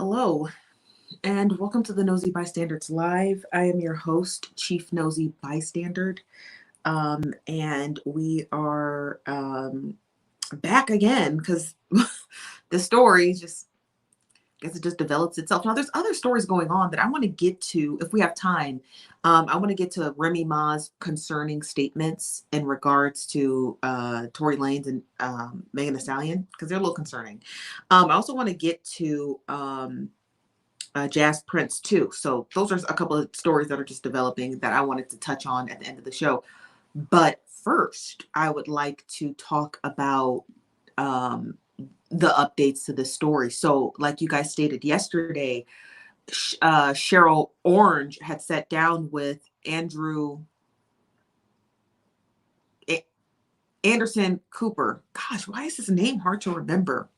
Hello, and welcome to the Nosy Bystanders Live. I am your host, Chief Nosy Bystander, and we are back again because the story just, I guess it just develops itself. Now, there's other stories going on that I want to get to if we have time. I want to get to Remy Ma's concerning statements in regards to Tory Lanez and Megan Thee Stallion because they're a little concerning. I also want to get to Jazz Prince too. So those are a couple of stories that are just developing that I wanted to touch on at the end of the show. But first, I would like to talk about the updates to this story. So, like you guys stated yesterday, Cheryl Orange had sat down with Anderson Cooper. Gosh, why is his name hard to remember?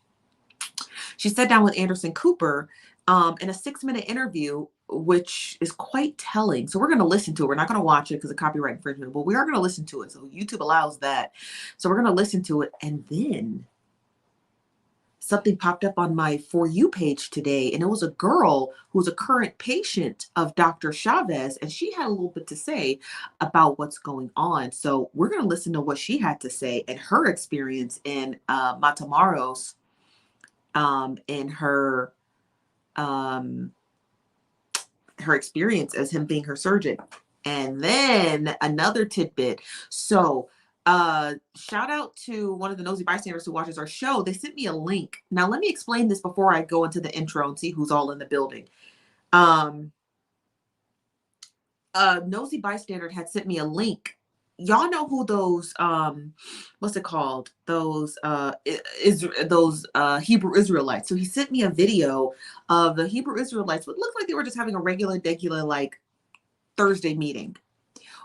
She sat down with Anderson Cooper in a 6-minute interview, which is quite telling. So we're going to listen to it. We're not going to watch it because of copyright infringement, but we are going to listen to it. So YouTube allows that. So we're going to listen to it. And then something popped up on my For You page today, and it was a girl who was a current patient of Dr. Chavez, and she had a little bit to say about what's going on. So we're going to listen to what she had to say and her experience in Matamoros, in her experience as him being her surgeon. And then another tidbit. So shout out to one of the nosy bystanders who watches our show. They sent me a link. Now let me explain this before I go into the intro and see who's all in the building. Nosy bystander had sent me a link. Y'all know who those what's it called, those Hebrew Israelites. So he sent me a video of the Hebrew Israelites, what looked like they were just having a regular like Thursday meeting.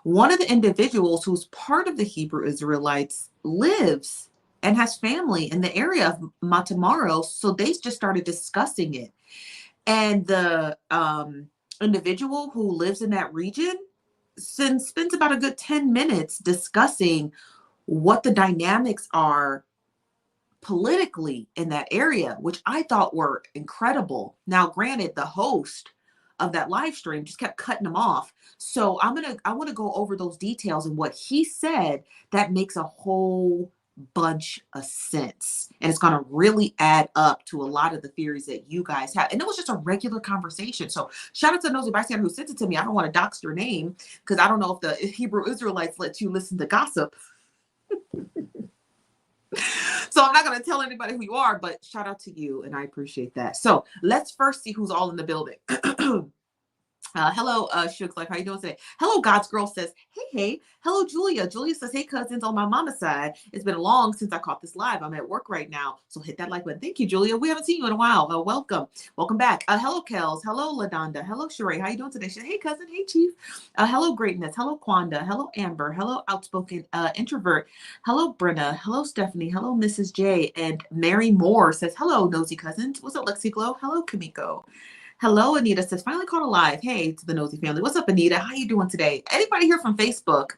One of the individuals who's part of the Hebrew Israelites lives and has family in the area of Matamoros, so they just started discussing it. And the individual who lives in that region spends about a good 10 minutes discussing what the dynamics are politically in that area, which I thought were incredible. Now, granted, the host of that live stream just kept cutting them off. So I want to go over those details and what he said that makes a whole bunch of sense. And it's going to really add up to a lot of the theories that you guys have. And it was just a regular conversation. So shout out to Nosy Bystander who sent it to me. I don't want to dox your name because I don't know if the Hebrew Israelites let you listen to gossip. So I'm not going to tell anybody who you are, but shout out to you. And I appreciate that. So let's first see who's all in the building. Hello, Shug's Life. How you doing today? Hello, God's Girl says, hey. Hello, Julia. Julia says, hey, cousins on my mama's side. It's been long since I caught this live. I'm at work right now. So hit that like button. Thank you, Julia. We haven't seen you in a while. Welcome. Welcome back. Hello, Kels. Hello, LaDonda. Hello, Sheree. How you doing today? She said, hey, cousin. Hey, Chief. Hello, Greatness. Hello, Quanda. Hello, Amber. Hello, Outspoken Introvert. Hello, Brenna. Hello, Stephanie. Hello, Mrs. J. And Mary Moore says, hello, nosy cousins. What's up, Lexi Glow? Hello, Kamiko. Hello, Anita says, finally caught alive. Hey, to the nosy family. What's up, Anita? How you doing today? Anybody here from Facebook?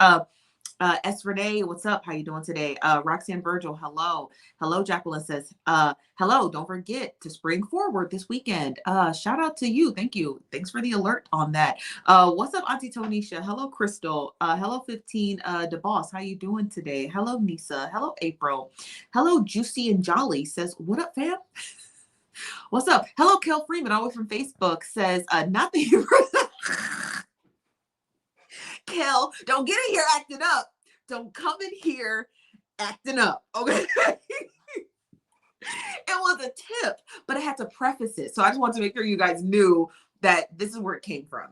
S. Renee, what's up? How you doing today? Roxanne Virgil, hello. Hello, Jacqueline says, hello, don't forget to spring forward this weekend. Shout out to you. Thank you. Thanks for the alert on that. What's up, Auntie Tonisha? Hello, Crystal. Hello, 15 DeBoss. How you doing today? Hello, Nisa. Hello, April. Hello, Juicy and Jolly says, what up, fam? What's up? Hello, Kel Freeman, always from Facebook, says, not the Hebrew. Kel, don't get in here acting up. Don't come in here acting up, okay? It was a tip, but I had to preface it. So I just wanted to make sure you guys knew that this is where it came from.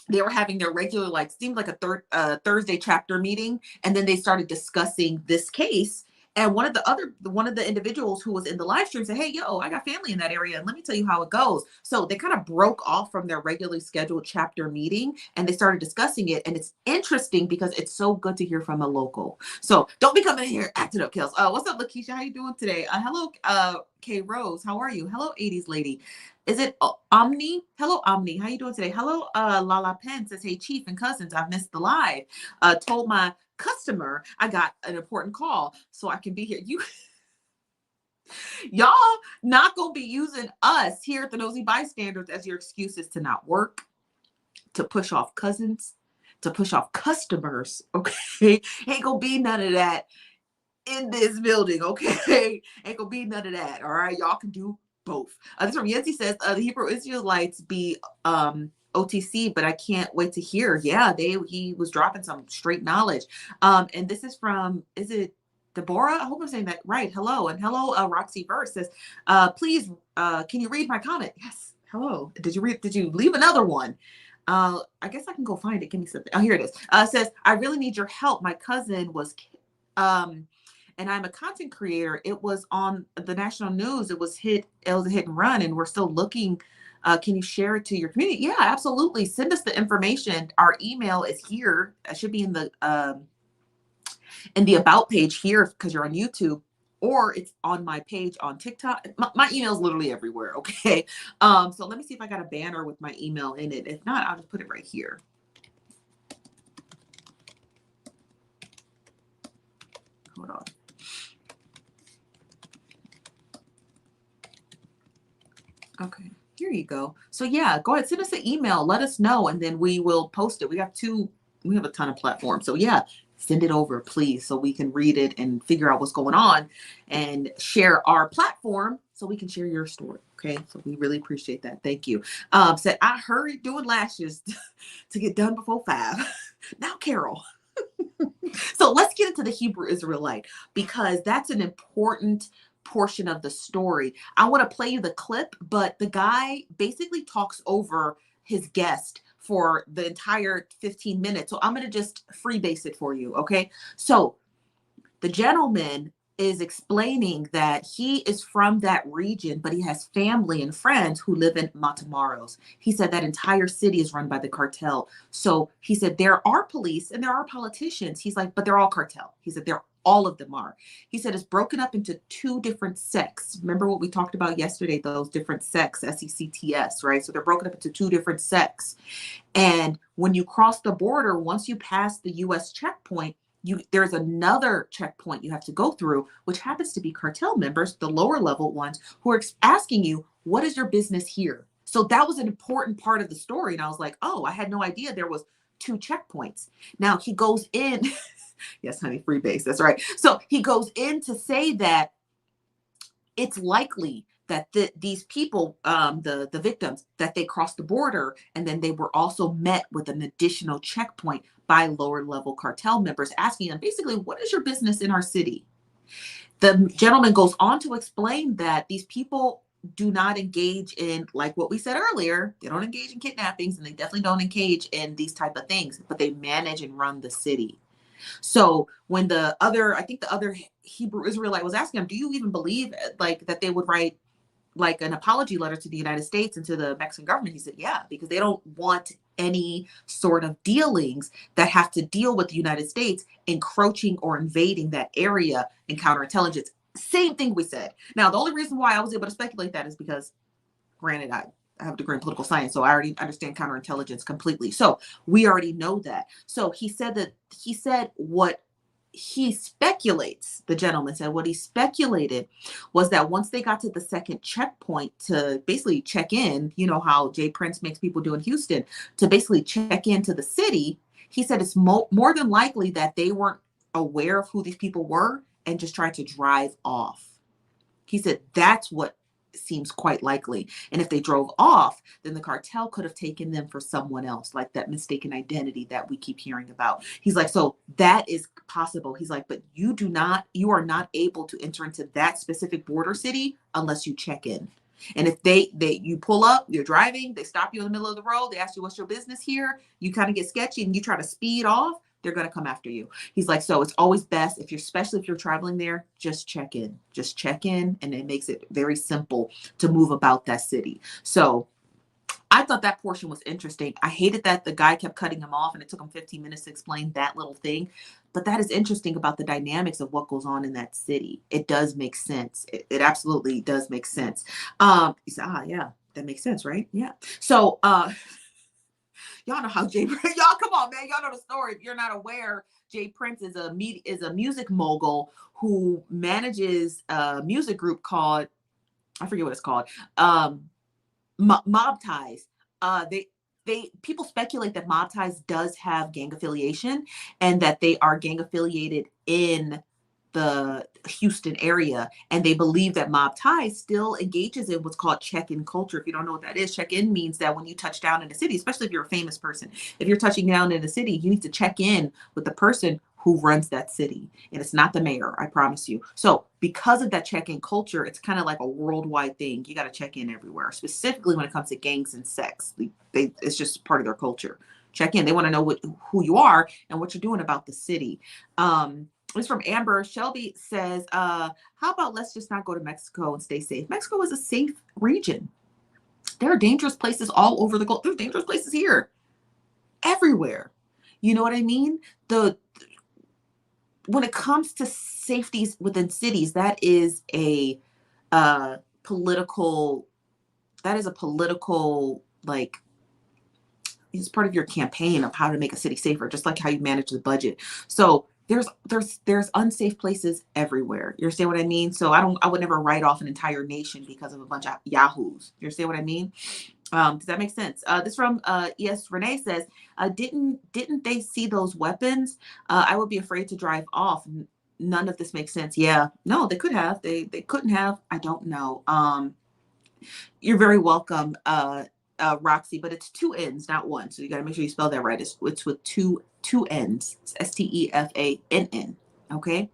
They were having their regular, like, seemed like a Thursday chapter meeting, and then they started discussing this case. And one of the individuals who was in the live stream said, hey, yo, I got family in that area. And let me tell you how it goes. So they kind of broke off from their regularly scheduled chapter meeting and they started discussing it. And it's interesting because it's so good to hear from a local. So don't be coming in here acting up, Kels. What's up, Lakeisha? How you doing today? Hello, Kay Rose. How are you? Hello, 80s lady. Is it Omni? Hello, Omni. How you doing today? Hello, Lala Penn says, hey, Chief and cousins, I've missed the live. Told my customer I got an important call so I can be here. Y'all not gonna be using us here at the Nosy Bystanders as your excuses to not work, to push off cousins, to push off customers. Okay, ain't gonna be none of that in this building. Okay, ain't gonna be none of that. All right, y'all can do both. This from Yancy says the Hebrew Israelites be OTC, but I can't wait to hear. Yeah, he was dropping some straight knowledge. And this is from, is it Deborah? I hope I'm saying that right. Hello. And hello, Roxy Verse says, please, can you read my comment? Yes. Hello. Did you leave another one? I guess I can go find it. Give me something. Oh, here it is. Says, I really need your help. My cousin was, and I'm a content creator. It was on the national news. It was a hit and run, and we're still looking. Can you share it to your community? Yeah, absolutely. Send us the information. Our email is here. It should be in the about page here because you're on YouTube, or it's on my page on TikTok. My email is literally everywhere. Okay. So let me see if I got a banner with my email in it. If not, I'll just put it right here. Hold on. Okay, here you go. So yeah, go ahead, send us an email, let us know, and then we will post it. We have a ton of platforms. So yeah, send it over, please, so we can read it and figure out what's going on and share our platform so we can share your story. Okay, so we really appreciate that. Thank you. Said, I hurried doing lashes to get done before 5. Now, Carol. So let's get into the Hebrew Israelite, because that's an important portion of the story. I want to play you the clip, but the guy basically talks over his guest for the entire 15 minutes. So I'm going to just freebase it for you. Okay. So the gentleman is explaining that he is from that region, but he has family and friends who live in Matamoros. He said that entire city is run by the cartel. So he said there are police and there are politicians. He's like, but they're all cartel. He said all of them are. He said it's broken up into 2 different sects. Remember what we talked about yesterday, those different sects, SECTS, right? So they're broken up into 2 different sects. And when you cross the border, once you pass the US checkpoint, there's another checkpoint you have to go through, which happens to be cartel members, the lower level ones, who are asking you, what is your business here? So that was an important part of the story. And I was like, oh, I had no idea there was 2 checkpoints. Now he goes in. Yes, honey, free base. That's right. So he goes in to say that it's likely that these people, the victims, that they crossed the border, and then they were also met with an additional checkpoint by lower level cartel members asking them basically, what is your business in our city? The gentleman goes on to explain that these people do not engage in, like what we said earlier, they don't engage in kidnappings, and they definitely don't engage in these type of things, but they manage and run the city. So when I think the other Hebrew Israelite was asking him, do you even believe like that they would write like an apology letter to the United States and to the Mexican government? He said, yeah, because they don't want any sort of dealings that have to deal with the United States encroaching or invading that area in counterintelligence. Same thing we said. Now, the only reason why I was able to speculate that is because, granted, I have a degree in political science, so I already understand counterintelligence completely. So we already know that. So he said what he speculates, the gentleman said, what he speculated was that once they got to the second checkpoint to basically check in, you know how Jay Prince makes people do in Houston, to basically check into the city, he said it's more than likely that they weren't aware of who these people were and just tried to drive off. He said that's what seems quite likely. And if they drove off, then the cartel could have taken them for someone else, like that mistaken identity that we keep hearing about. He's like, so that is possible. He's like, but you are not able to enter into that specific border city unless you check in. And if you pull up, you're driving, they stop you in the middle of the road, they ask you, what's your business here? You kind of get sketchy and you try to speed off, they're going to come after you. He's like, so it's always best especially if you're traveling there, just check in, and it makes it very simple to move about that city. So I thought that portion was interesting. I hated that the guy kept cutting him off and it took him 15 minutes to explain that little thing. But that is interesting about the dynamics of what goes on in that city. It does make sense. It absolutely does make sense. He said, yeah, that makes sense, right? Yeah. So, y'all know how y'all come on, man. Y'all know the story. If you're not aware, Jay Prince is a music mogul who manages a music group called, I forget what it's called, Mob Ties. They people speculate that Mob Ties does have gang affiliation and that they are gang affiliated in the Houston area, and they believe that Mob Ties still engages in what's called check-in culture. If you don't know what that is, check-in means that when you touch down in a city, especially if you're a famous person, if you're touching down in a city, you need to check in with the person who runs that city. And it's not the mayor, I promise you. So because of that check-in culture, it's kind of like a worldwide thing. You got to check in everywhere, specifically when it comes to gangs and sex. It's just part of their culture. Check in. They want to know who you are and what you're doing about the city. It's from Amber. Shelby says, how about let's just not go to Mexico and stay safe? Mexico is a safe region. There are dangerous places all over the globe. There's dangerous places here, everywhere. You know what I mean? When it comes to safeties within cities, that is a political, like, it's part of your campaign of how to make a city safer, just like how you manage the budget. So there's unsafe places everywhere. You understand what I mean? So I would never write off an entire nation because of a bunch of yahoos. You understand what I mean? Does that make sense? This from ES Renee says, didn't they see those weapons? I would be afraid to drive off. None of this makes sense. Yeah, no, they could have. They couldn't have. I don't know. You're very welcome, Roxy, but it's two N's, not one. So you got to make sure you spell that right. It's with two N's. It's Stefann. Okay.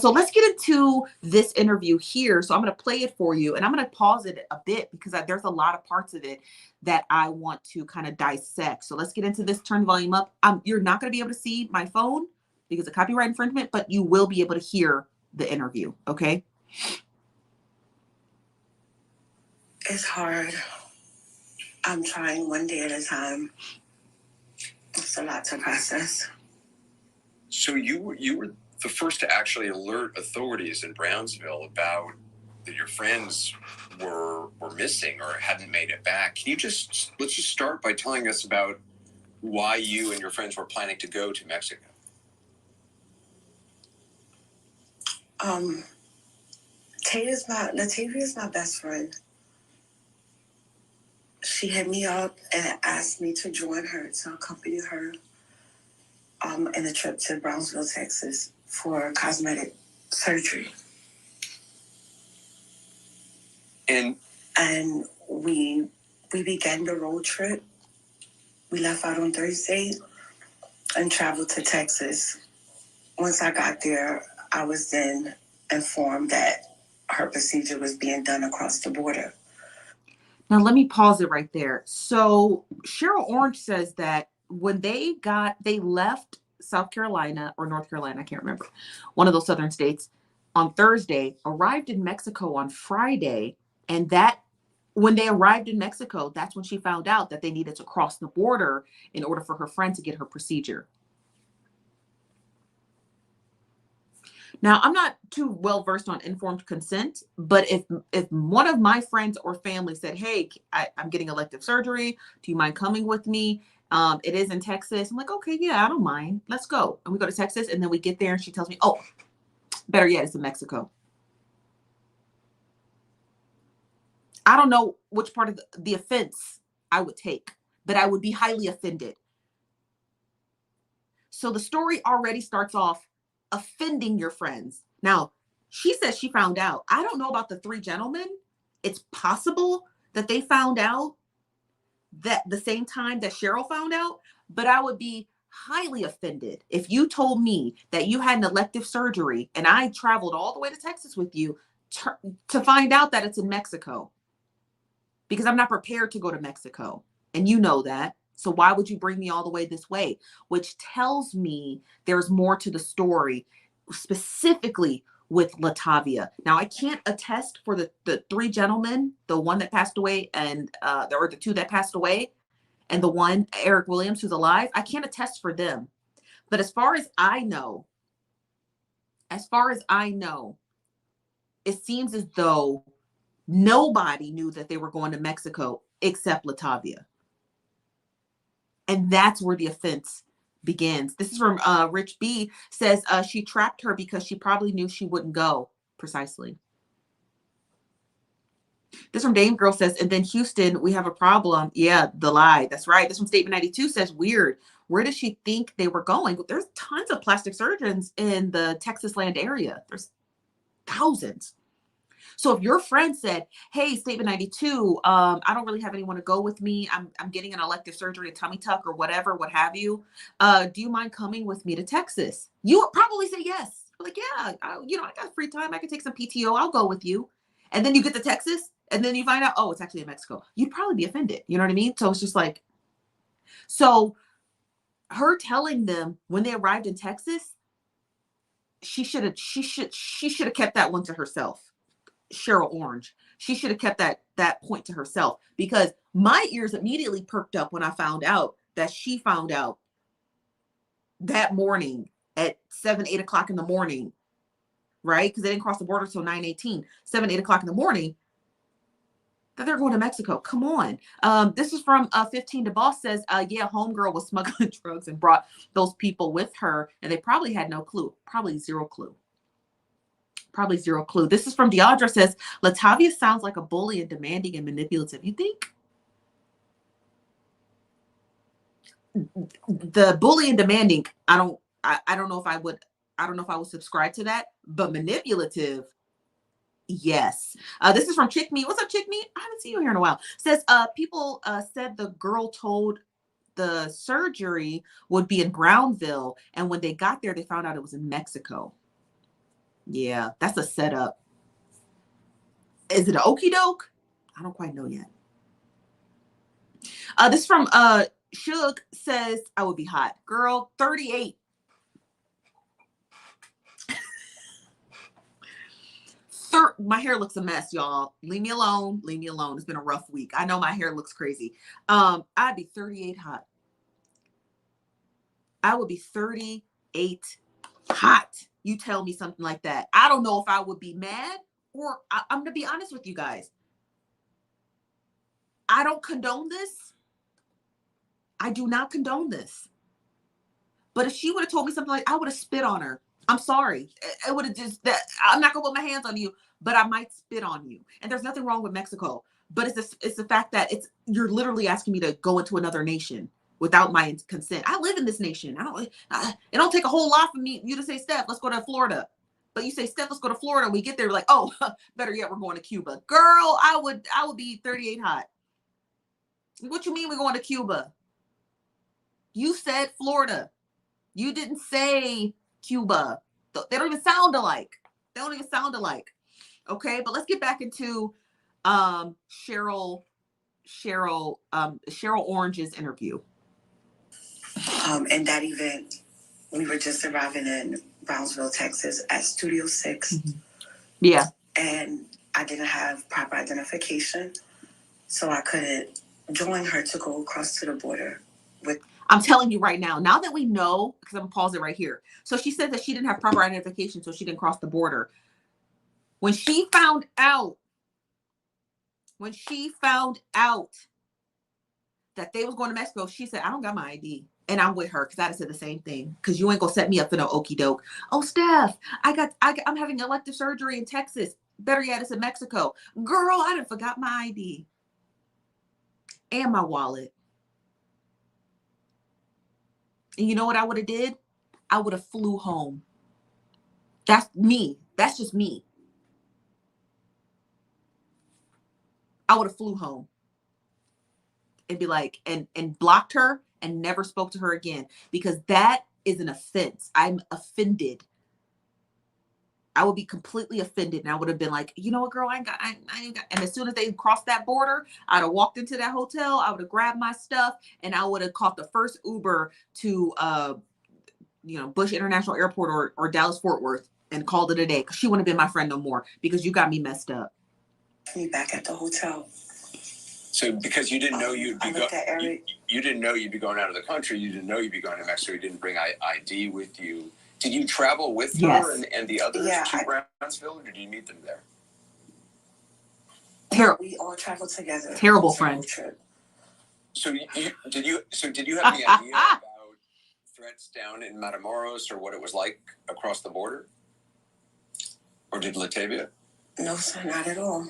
So let's get into this interview here. So I'm going to play it for you, and I'm going to pause it a bit because there's a lot of parts of it that I want to kind of dissect. So let's get into this. Turn the volume up. You're not going to be able to see my phone because of copyright infringement, but you will be able to hear the interview. Okay. It's hard. I'm trying one day at a time. It's a lot to process. So you were the first to actually alert authorities in Brownsville about that your friends were missing or hadn't made it back. Can you let's just start by telling us about why you and your friends were planning to go to Mexico? Latavia is my best friend. She hit me up and asked me to join her, to accompany her in a trip to Brownsville, Texas for cosmetic surgery. And we began the road trip. We left out on Thursday and traveled to Texas. Once I got there, I was then informed that her procedure was being done across the border. Now, let me pause it right there. So Cheryl Orange says that when they left South Carolina or North Carolina, I can't remember, one of those southern states, on Thursday, arrived in Mexico on Friday, and that when they arrived in Mexico, that's when she found out that they needed to cross the border in order for her friend to get her procedure. Now, I'm not too well versed on informed consent, but if one of my friends or family said, hey, I'm getting elective surgery, do you mind coming with me? It is in Texas. I'm like, okay, yeah, I don't mind. Let's go. And we go to Texas, and then we get there, and she tells me, oh, better yet, it's in Mexico. I don't know which part of the offense I would take, but I would be highly offended. So the story already starts off offending your friends. Now, she says she found out. I don't know about the three gentlemen. It's possible that they found out that the same time that Cheryl found out, but I would be highly offended if you told me that you had an elective surgery and I traveled all the way to Texas with you to find out that it's in Mexico, because I'm not prepared to go to Mexico. And you know that. So why would you bring me all the way this way? Which tells me there's more to the story, specifically with Latavia. Now, I can't attest for the three gentlemen, the one that passed away and or the two that passed away, and the one, Eric Williams, who's alive. I can't attest for them. But as far as I know, it seems as though nobody knew that they were going to Mexico except Latavia. And that's where the offense begins. This is from Rich B. Says she trapped her because she probably knew she wouldn't go. Precisely. This from Dame Girl says, and then Houston, we have a problem. Yeah, the lie. That's right. This from Statement 92 says, weird. Where does she think they were going? There's tons of plastic surgeons in the Texas land area. There's thousands. So if your friend said, hey, Statement 92, I don't really have anyone to go with me. I'm getting an elective surgery, a tummy tuck or whatever, what have you. Do you mind coming with me to Texas? You would probably say yes. Like, yeah, I got free time. I can take some PTO. I'll go with you. And then you get to Texas and then you find out, oh, it's actually in Mexico. You'd probably be offended. You know what I mean? So it's just like, so her telling them when they arrived in Texas, she should have kept that one to herself. Cheryl Orange. She should have kept that point to herself, because my ears immediately perked up when I found out that she found out that morning at 7, 8 o'clock in the morning, right? Because they didn't cross the border till 9:18, 7, 8 o'clock in the morning, that they're going to Mexico. Come on. This is from 15 to Boss says, yeah, homegirl was smuggling drugs and brought those people with her, and they probably had no clue. Probably zero clue. Probably zero clue. This is from Deandra says, Latavia sounds like a bully and demanding and manipulative. You think? The bully and demanding, I don't know if I would subscribe to that, but manipulative, yes. This is from Chick Me. What's up, Chick Me? I haven't seen you here in a while. Says, people said the girl told the surgery would be in Brownville, and when they got there, they found out it was in Mexico. Yeah, that's a setup. Is it an okie doke? I don't quite know yet. This from Shug says, I would be hot. Girl, 38. My hair looks a mess, y'all. Leave me alone. Leave me alone. It's been a rough week. I know my hair looks crazy. I'd be 38 hot. I would be 38 hot. You tell me something like that. I don't know if I would be mad, or I'm going to be honest with you guys. I don't condone this. I do not condone this. But if she would have told me something like, I would have spit on her. I'm sorry. It would have just, I'm not going to put my hands on you, but I might spit on you. And there's nothing wrong with Mexico. But it's the fact that you're literally asking me to go into another nation without my consent. I live in this nation. It don't take a whole lot for you to say, Steph, let's go to Florida. But you say, Steph, let's go to Florida. We get there, we're like, oh, better yet, we're going to Cuba. Girl, I would be 38 hot. What you mean we're going to Cuba? You said Florida. You didn't say Cuba. They don't even sound alike. Okay, but let's get back into Cheryl Orange's interview. In that event, we were just arriving in Brownsville, Texas at Studio 6. Mm-hmm. Yeah. And I didn't have proper identification, so I couldn't join her to go across to the border with. I'm telling you right now that we know, because I'm going to pause it right here. So she said that she didn't have proper identification, so she didn't cross the border. When she found out that they was going to Mexico, she said, I don't got my ID. And I'm with her, because I'd have said the same thing. Because you ain't going to set me up for no okie doke. Oh, Steph, I'm having elective surgery in Texas. Better yet, it's in Mexico. Girl, I done forgot my ID. And my wallet. And you know what I would have did? I would have flew home. That's me. That's just me. I would have flew home and be like, and blocked her and never spoke to her again, because that is an offense. I'm offended. I would be completely offended, and I would have been like, you know what, girl, I ain't got. And as soon as they crossed that border, I'd have walked into that hotel. I would have grabbed my stuff, and I would have caught the first Uber to, Bush International Airport or Dallas Fort Worth, and called it a day, because she wouldn't have been my friend no more, because you got me messed up. Me back at the hotel. So because you didn't know you didn't know you'd be going out of the country, you didn't know you'd be going to Mexico, you didn't bring ID with you. Did you travel with her and the others to Brownsville, or did you meet them there? We all traveled together. Terrible friend. So did you have any idea about threats down in Matamoros or what it was like across the border? Or did Latavia? No, sir, not at all.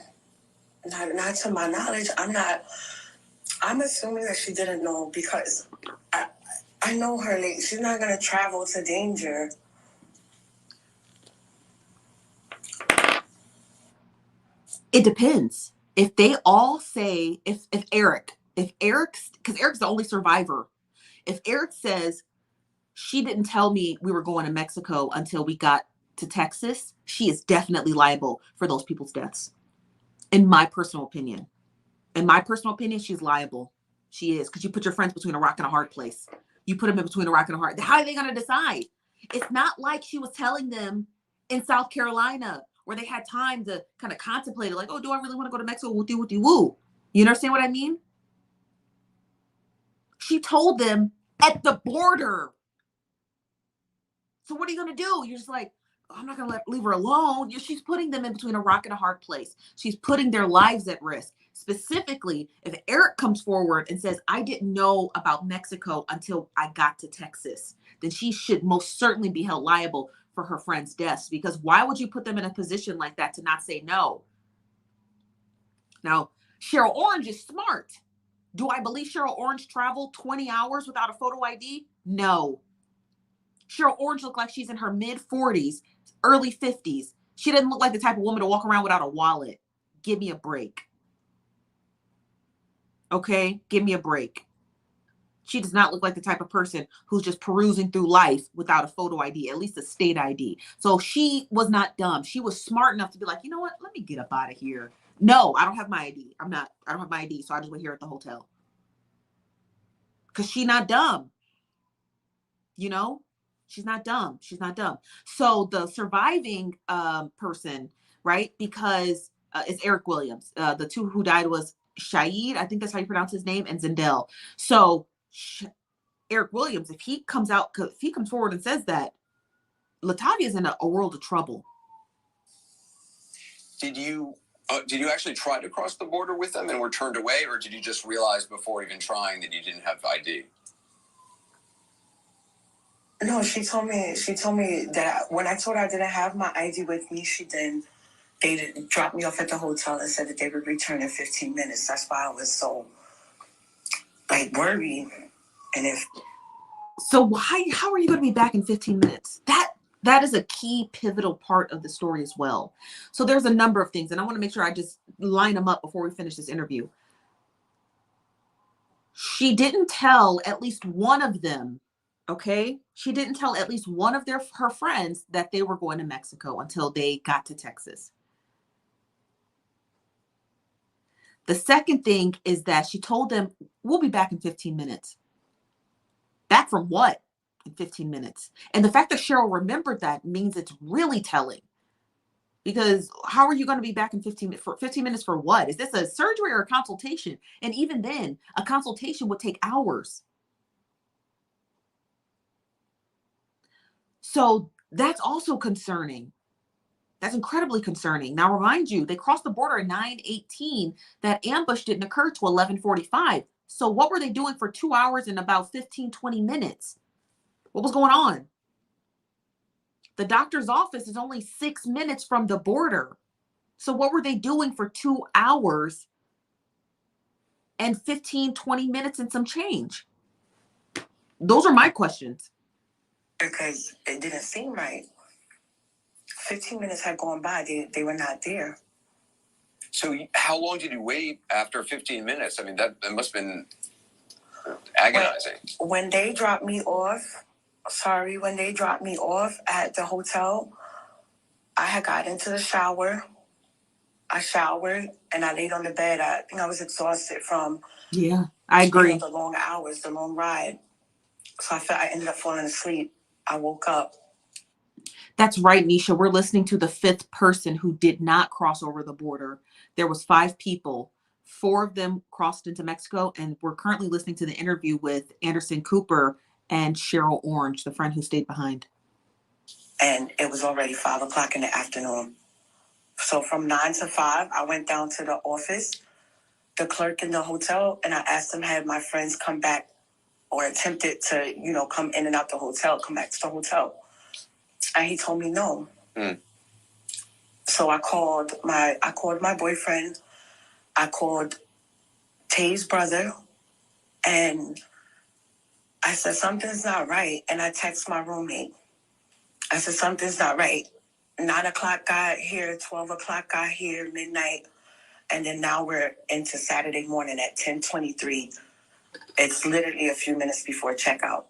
Not to my knowledge. I'm assuming that she didn't know because I know her. Like, she's not gonna travel to danger. It depends. If they all say, if Eric's, because Eric's the only survivor. If Eric says, she didn't tell me we were going to Mexico until we got to Texas, she is definitely liable for those people's deaths. In my personal opinion. In my personal opinion, she's liable. She is, because you put your friends between a rock and a hard place. You put them in between a rock and a hard. How are they going to decide? It's not like she was telling them in South Carolina where they had time to kind of contemplate it, like, oh, do I really want to go to Mexico? Woo-dee, woo. You understand what I mean? She told them at the border. So what are you going to do? You're just like, oh, I'm not going to leave her alone. She's putting them in between a rock and a hard place. She's putting their lives at risk. Specifically, if Eric comes forward and says, I didn't know about Mexico until I got to Texas, then she should most certainly be held liable for her friend's deaths. Because why would you put them in a position like that to not say no? Now, Cheryl Orange is smart. Do I believe Cheryl Orange traveled 20 hours without a photo ID? No. Cheryl Orange looked like she's in her mid-40s, early 50s. She didn't look like the type of woman to walk around without a wallet. Give me a break. Okay? Give me a break. She does not look like the type of person who's just perusing through life without a photo ID, at least a state ID. So she was not dumb. She was smart enough to be like, you know what? Let me get up out of here. No, I don't have my ID. I don't have my ID, so I just went here at the hotel. Because she's not dumb. You know? She's not dumb. She's not dumb. So the surviving person, right? Because it's Eric Williams. The two who died was Shahid, I think that's how you pronounce his name, and Zindel. So Eric Williams, if he comes forward and says that, Latavia is in a world of trouble. Did you actually try to cross the border with them and were turned away, or did you just realize before even trying that you didn't have ID? No, she told me that when I told her I didn't have my ID with me, they dropped me off at the hotel and said that they would return in 15 minutes. That's why I was so worried. And how are you going to be back in 15 minutes? That is a key pivotal part of the story as well. So there's a number of things, and I want to make sure I just line them up before we finish this interview. She didn't tell at least one of them. Okay. She didn't tell at least one of her friends that they were going to Mexico until they got to Texas. The second thing is that she told them, we'll be back in 15 minutes. Back from what? In 15 minutes. And the fact that Cheryl remembered that means it's really telling. Because how are you going to be back in 15 minutes? For 15 minutes for what? Is this a surgery or a consultation? And even then, a consultation would take hours. So that's also concerning. That's incredibly concerning. Now, remind you, they crossed the border at 9:18. That ambush didn't occur to 11:45. So what were they doing for 2 hours and about 15, 20 minutes? What was going on? The doctor's office is only 6 minutes from the border. So what were they doing for 2 hours and 15, 20 minutes and some change? Those are my questions. Because it didn't seem right. 15 minutes had gone by. They were not there. So how long did you wait after 15 minutes? I mean, that must have been agonizing. When they dropped me off at the hotel, I had got into the shower. I showered and I laid on the bed. I think I was exhausted from I agree. The long hours, the long ride. So I ended up falling asleep. I woke up. That's right, Nisha. We're listening to the fifth person who did not cross over the border. There was 5 people. 4 of them crossed into Mexico, and we're currently listening to the interview with Anderson Cooper and Cheryl Orange, the friend who stayed behind. And it was already 5 o'clock in the afternoon. So from 9 to 5, I went down to the office, the clerk in the hotel, and I asked them, had my friends come back or attempted to, come in and out the hotel, come back to the hotel. And he told me no. So I called my boyfriend. I called Tay's brother, and I said, something's not right. And I text my roommate. I said, something's not right. 9 o'clock got here, 12 o'clock got here, midnight. And then now we're into Saturday morning at 10:23. It's literally a few minutes before checkout.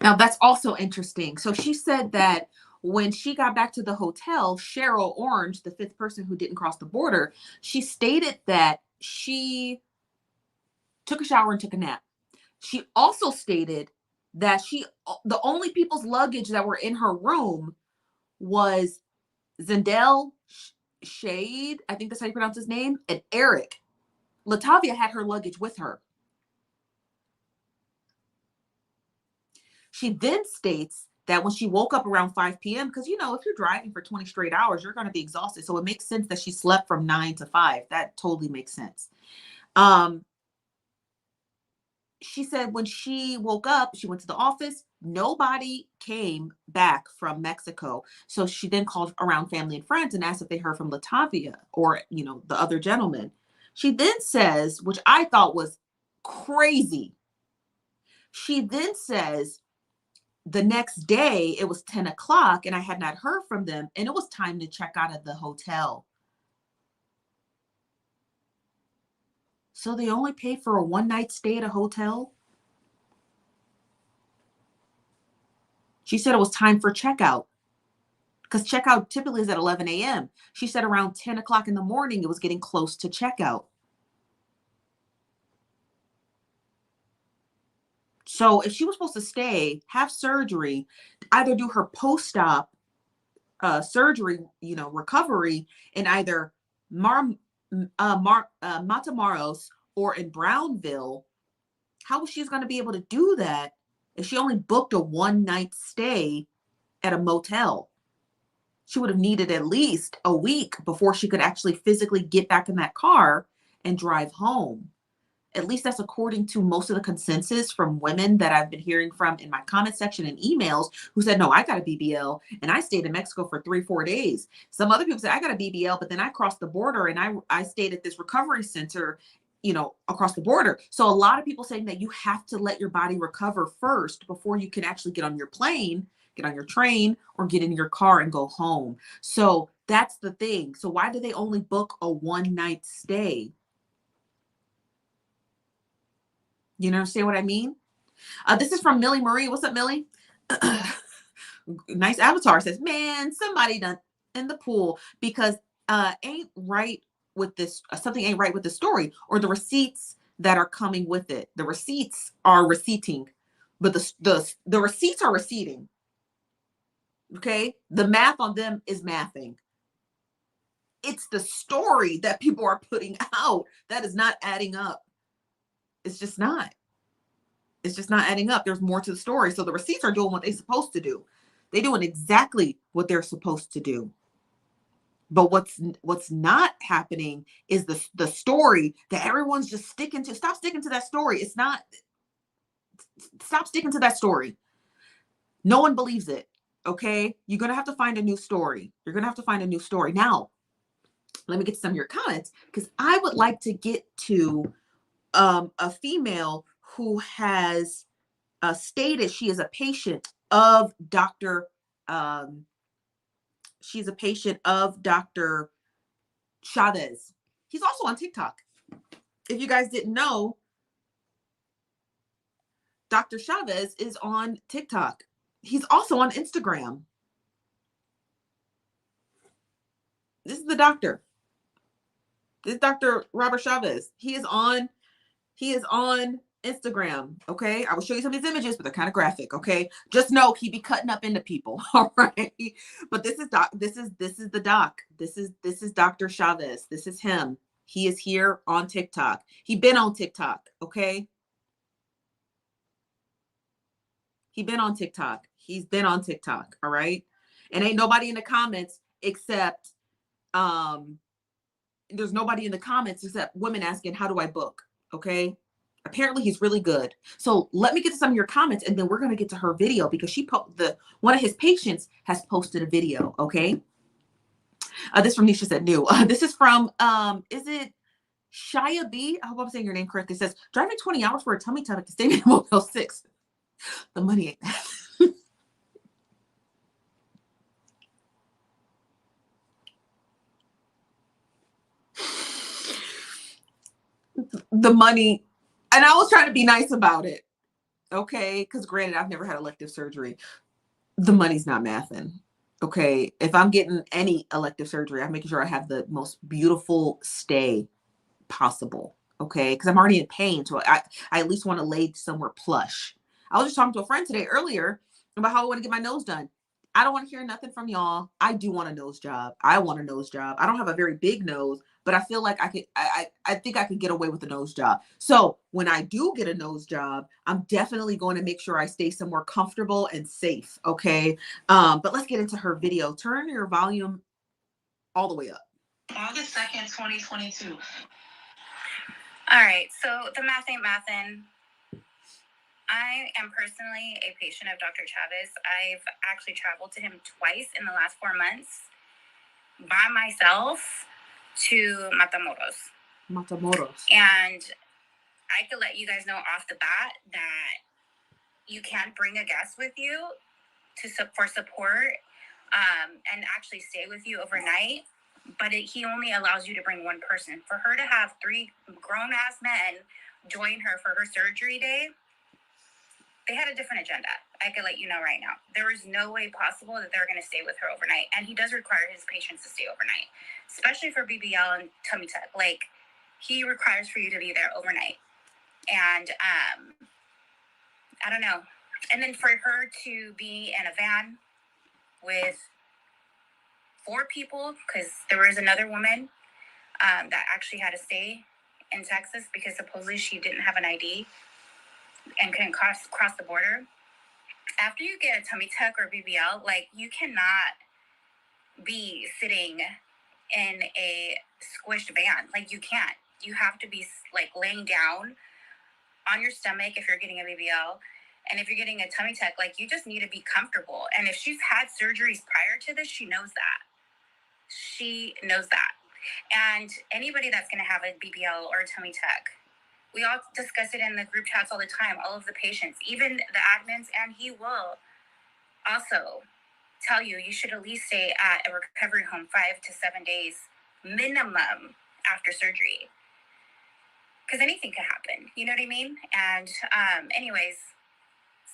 Now, that's also interesting. So she said that when she got back to the hotel, Cheryl Orange, the fifth person who didn't cross the border, she stated that she took a shower and took a nap. She also stated that the only people's luggage that were in her room was Zendel Shade, I think that's how you pronounce his name, and Eric. Latavia had her luggage with her. She then states that when she woke up around 5 p.m., because, if you're driving for 20 straight hours, you're going to be exhausted. So it makes sense that she slept from 9 to 5. That totally makes sense. She said when she woke up, she went to the office. Nobody came back from Mexico. So she then called around family and friends and asked if they heard from Latavia or, the other gentleman. She then says, which I thought was crazy. She then says, the next day, it was 10 o'clock and I had not heard from them. And it was time to check out of the hotel. So they only paid for a one-night stay at a hotel? She said it was time for checkout. Because checkout typically is at 11 a.m. She said around 10 o'clock in the morning, it was getting close to checkout. So if she was supposed to stay, have surgery, either do her post-op surgery, recovery in either Matamoros or in Brownville, how was she going to be able to do that if she only booked a one-night stay at a motel? She would have needed at least a week before she could actually physically get back in that car and drive home. At least that's according to most of the consensus from women that I've been hearing from in my comment section and emails who said, no, I got a BBL and I stayed in Mexico for 3-4 days. Some other people said, I got a BBL, but then I crossed the border and I stayed at this recovery center, across the border. So a lot of people saying that you have to let your body recover first before you can actually get on your plane, get on your train, or get in your car and go home. So that's the thing. So why do they only book a one-night stay? You understand what I mean? This is from Millie Marie. What's up, Millie? Nice avatar. Says, man, somebody done in the pool because ain't right with this. Something ain't right with the story or the receipts that are coming with it. The receipts are receipting, but the receipts are receipting. Okay, the math on them is mathing. It's the story that people are putting out that is not adding up. It's just not. It's just not adding up. There's more to the story. So the receipts are doing what they're supposed to do. They're doing exactly what they're supposed to do. But what's not happening is the story that everyone's just sticking to. Stop sticking to that story. Stop sticking to that story. No one believes it. Okay? You're going to have to find a new story. You're going to have to find a new story. Now, let me get to some of your comments because I would like to get to a female who has stated she is a patient of Dr. She's a patient of Dr. Chavez. He's also on TikTok. If you guys didn't know, Dr. Chavez is on TikTok. He's also on Instagram. This is the doctor. This is Dr. Robert Chavez. He is on Instagram. Okay. I will show you some of these images, but they're kind of graphic. Okay. Just know he be cutting up into people. All right. But this is the doc. This is Dr. Chavez. This is him. He is here on TikTok. He been on TikTok. Okay. He been on TikTok. He's been on TikTok. All right. And ain't nobody in the comments except, there's nobody in the comments except women asking, how do I book? Okay. Apparently he's really good. So let me get to some of your comments, and then we're going to get to her video, because one of his patients has posted a video. Okay. This from Nisha said new. This is from, is it Shia B? I hope I'm saying your name correctly. It says, driving 20 hours for a tummy tuck to stay in Motel 6. The money ain't that. The money, and I was trying to be nice about it. Okay. Because granted, I've never had elective surgery. The money's not mathing. Okay. If I'm getting any elective surgery, I'm making sure I have the most beautiful stay possible. Okay. Because I'm already in pain. So I at least want to lay somewhere plush. I was just talking to a friend today earlier about how I want to get my nose done. I don't want to hear nothing from y'all. I do want a nose job. I want a nose job. I don't have a very big nose, but I feel like I think I could get away with a nose job. So when I do get a nose job, I'm definitely going to make sure I stay somewhere comfortable and safe. Okay. But let's get into her video. Turn your volume all the way up. August 2nd, 2022. All right, so the math ain't mathin'. I am personally a patient of Dr. Chavez. I've actually traveled to him twice in the last 4 months by myself to Matamoros. And I could let you guys know off the bat that you can't bring a guest with you for support and actually stay with you overnight. But he only allows you to bring one person. For her to have 3 grown-ass men join her for her surgery day, they had a different agenda. I could let you know right now. There is no way possible that they're going to stay with her overnight. And he does require his patients to stay overnight, especially for BBL and tummy tuck. Like, he requires for you to be there overnight. And I don't know. And then for her to be in a van with 4 people, because there was another woman that actually had to stay in Texas because supposedly she didn't have an ID and couldn't cross the border. After you get a tummy tuck or BBL, like, you cannot be sitting in a squished van. Like, you can't. You have to be, like, laying down on your stomach if you're getting a BBL. And if you're getting a tummy tuck, like, you just need to be comfortable. And if she's had surgeries prior to this, she knows that. She knows that. And anybody that's going to have a BBL or a tummy tuck, we all discuss it in the group chats all the time, all of the patients, even the admins, and he will also tell you should at least stay at a recovery home 5 to 7 days minimum after surgery. Because anything could happen, you know what I mean? And anyways,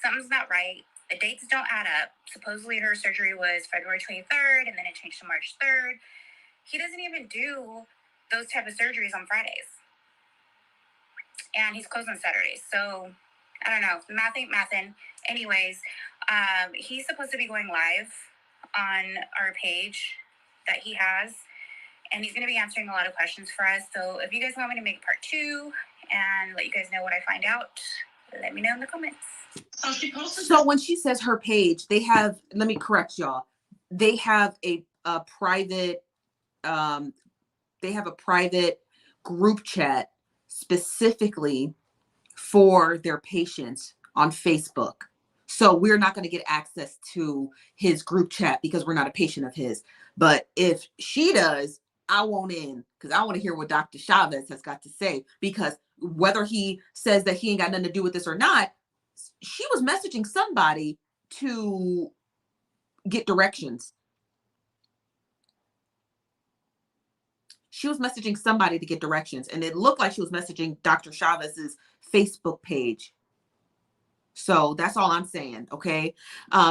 something's not right. The dates don't add up. Supposedly her surgery was February 23rd, and then it changed to March 3rd. He doesn't even do those type of surgeries on Fridays. And he's closed on Saturdays. So, I don't know. Math ain't mathin'. Anyways, he's supposed to be going live on our page that he has. And he's going to be answering a lot of questions for us. So, if you guys want me to make part 2 and let you guys know what I find out, let me know in the comments. So when she says her page, they have, let me correct y'all. They have a private, group chat specifically for their patients on Facebook. So we're not going to get access to his group chat because we're not a patient of his. But if she does, I won't in, because I want to hear what Dr. Chavez has got to say, because whether he says that he ain't got nothing to do with this or not, she was messaging somebody to get directions. She was messaging somebody to get directions, and it looked like she was messaging Dr. Chavez's Facebook page. So that's all I'm saying. Okay.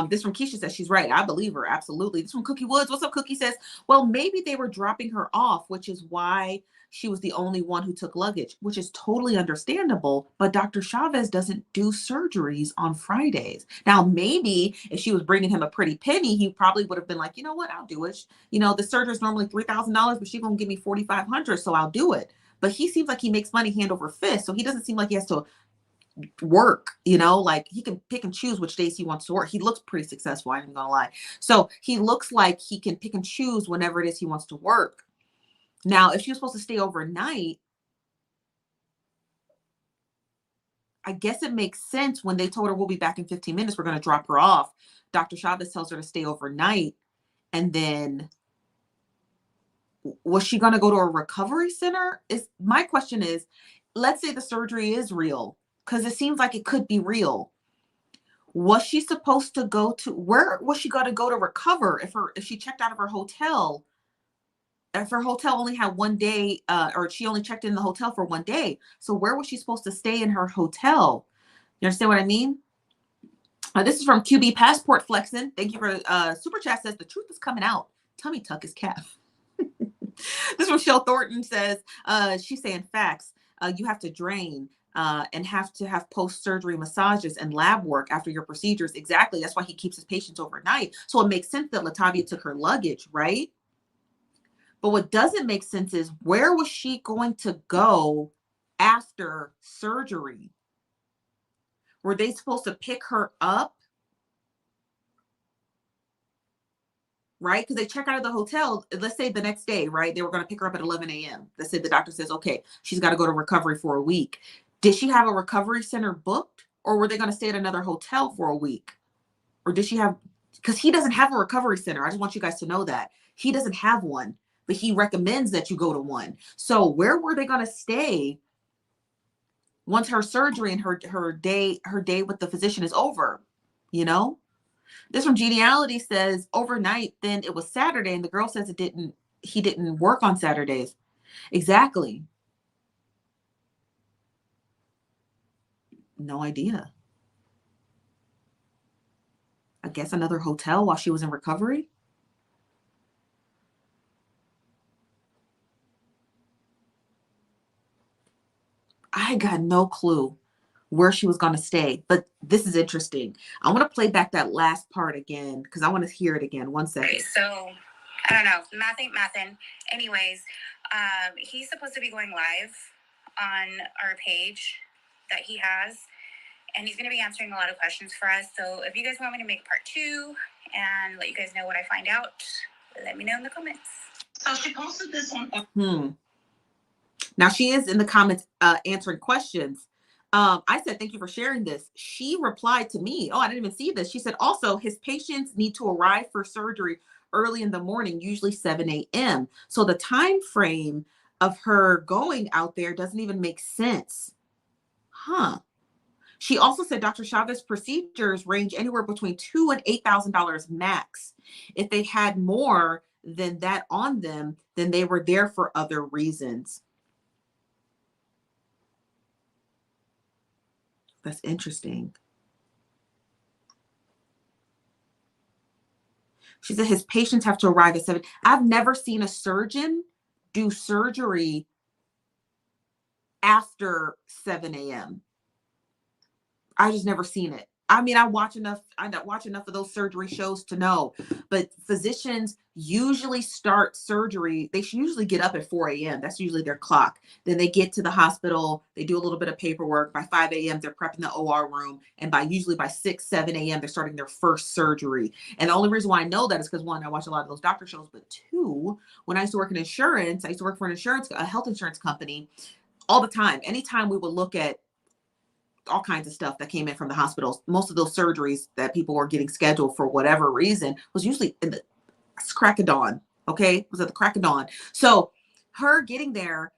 This from Keisha says she's right. I believe her. Absolutely. This from Cookie Woods. What's up? Cookie says, well, maybe they were dropping her off, which is why she was the only one who took luggage, which is totally understandable. But Dr. Chavez doesn't do surgeries on Fridays. Now, maybe if she was bringing him a pretty penny, he probably would have been like, you know what? I'll do it. You know, the surgery is normally $3,000, but she's going to give me $4,500. So I'll do it. But he seems like he makes money hand over fist. So he doesn't seem like he has to work, you know, like he can pick and choose which days he wants to work. He looks pretty successful, I'm not gonna lie. So he looks like he can pick and choose whenever it is he wants to work. Now, if she was supposed to stay overnight, I guess it makes sense when they told her we'll be back in 15 minutes. We're going to drop her off. Dr. Chavez tells her to stay overnight. And then was she going to go to a recovery center? My question is, let's say the surgery is real, because it seems like it could be real. Was she supposed to go to, where was she going to go to recover if she checked out of her hotel? If her hotel only had 1 day, or she only checked in the hotel for 1 day. So where was she supposed to stay in her hotel? You understand what I mean? This is from QB Passport Flexin. Thank you for super chat. Says the truth is coming out. Tummy tuck is calf. This from Shell Thornton says she's saying facts. You have to drain and have to have post-surgery massages and lab work after your procedures. Exactly. That's why he keeps his patients overnight. So it makes sense that Latavia took her luggage, right? But what doesn't make sense is, where was she going to go after surgery? Were they supposed to pick her up? Right? Because they check out of the hotel, let's say the next day, right? They were going to pick her up at 11 a.m. Let's say the doctor says, okay, she's got to go to recovery for a week. Did she have a recovery center booked? Or were they going to stay at another hotel for a week? Or did she have, because he doesn't have a recovery center. I just want you guys to know that. He doesn't have one, but he recommends that you go to one. So where were they going to stay once her surgery and her day with the physician is over? You know? This from Genealogy says overnight, then it was Saturday, and the girl says he didn't work on Saturdays. Exactly. No idea. I guess another hotel while she was in recovery. I got no clue where she was going to stay, but this is interesting. I want to play back that last part again because I want to hear it again. 1 second. So, I don't know. Math ain't mathin'. Anyways, he's supposed to be going live on our page that he has, and he's going to be answering a lot of questions for us. So if you guys want me to make part 2 and let you guys know what I find out, let me know in the comments. So she posted this on. Now she is in the comments answering questions. I said, thank you for sharing this. She replied to me, oh, I didn't even see this. She said, also, his patients need to arrive for surgery early in the morning, usually 7 a.m. So the time frame of her going out there doesn't even make sense. Huh. She also said Dr. Chavez procedures range anywhere between $2,000 and $8,000 max. If they had more than that on them, then they were there for other reasons. That's interesting. She said his patients have to arrive at 7. I've never seen a surgeon do surgery after 7 a.m. I just never seen it. I mean, I watch enough of those surgery shows to know, but physicians usually start surgery. They should usually get up at 4 a.m. That's usually their clock. Then they get to the hospital. They do a little bit of paperwork. By 5 a.m., they're prepping the OR room. And usually by 6, 7 a.m., they're starting their first surgery. And the only reason why I know that is because, 1, I watch a lot of those doctor shows, but 2, when I used to work in insurance, I used to work for a health insurance company all the time. Anytime we would look at all kinds of stuff that came in from the hospitals, most of those surgeries that people were getting scheduled for whatever reason was usually in the crack of dawn. Okay. It was at the crack of dawn. So her getting there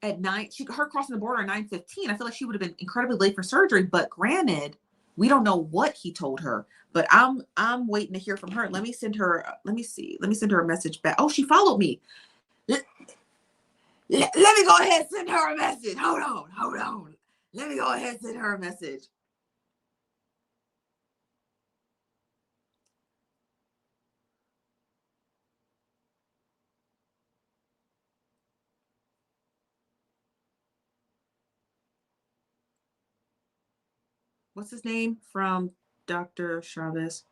at 9, her crossing the border at 9:15, I feel like she would have been incredibly late for surgery, but granted, we don't know what he told her, but I'm waiting to hear from her. Let me send her a message back. Oh, she followed me. Let me go ahead and send her a message. Hold on. Let me go ahead and send her a message. What's his name from Dr. Chavez?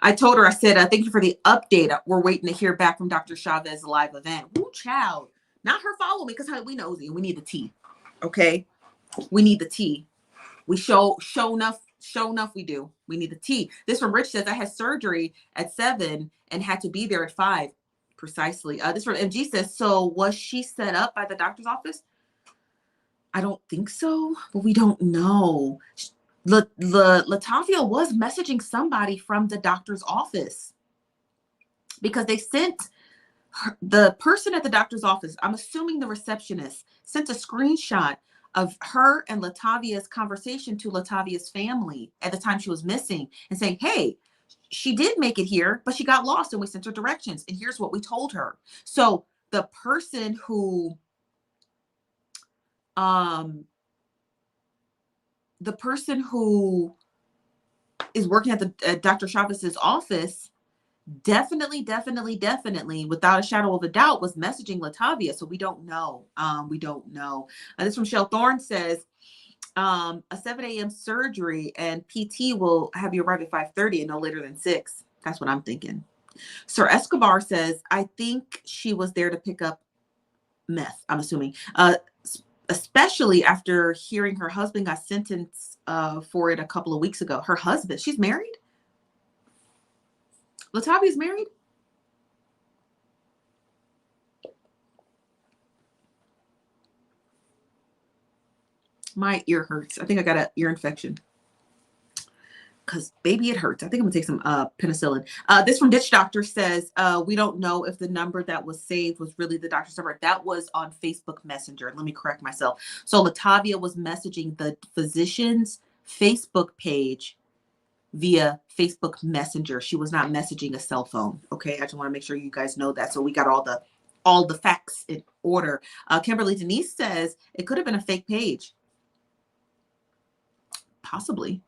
I told her, I said, thank you for the update. We're waiting to hear back from Dr. Chavez live event. Woo, child. Not her follow me, because we nosy. We need the tea. Okay? We need the tea. We show enough we do. We need the tea. This from Rich says, I had surgery at 7 and had to be there at 5. precisely. This from MG says, so was she set up by the doctor's office? I don't think so, but we don't know. Latavia was messaging somebody from the doctor's office because they sent the person at the doctor's office, I'm assuming the receptionist, sent a screenshot of her and Latavia's conversation to Latavia's family at the time she was missing and saying, hey, she did make it here, but she got lost and we sent her directions. And here's what we told her. So the person who is working at Dr. Chavez's office definitely, without a shadow of a doubt, was messaging Latavia. So we don't know. This from Cheryl Thorne says, a 7 a.m. surgery and PT will have you arrive at 5:30 and no later than 6. That's what I'm thinking. Sir Escobar says, I think she was there to pick up meth, I'm assuming. Especially after hearing her husband got sentenced for it a couple of weeks ago. Her husband, she's married? Latavia's married? My ear hurts. I think I got an ear infection. Because baby, it hurts. I think I'm gonna take some penicillin. This from Ditch Doctor says, we don't know if the number that was saved was really the doctor's number. That was on Facebook Messenger. Let me correct myself. So Latavia was messaging the physician's Facebook page via Facebook Messenger. She was not messaging a cell phone. Okay, I just want to make sure you guys know that. So we got all the facts in order. Kimberly Denise says it could have been a fake page. Possibly.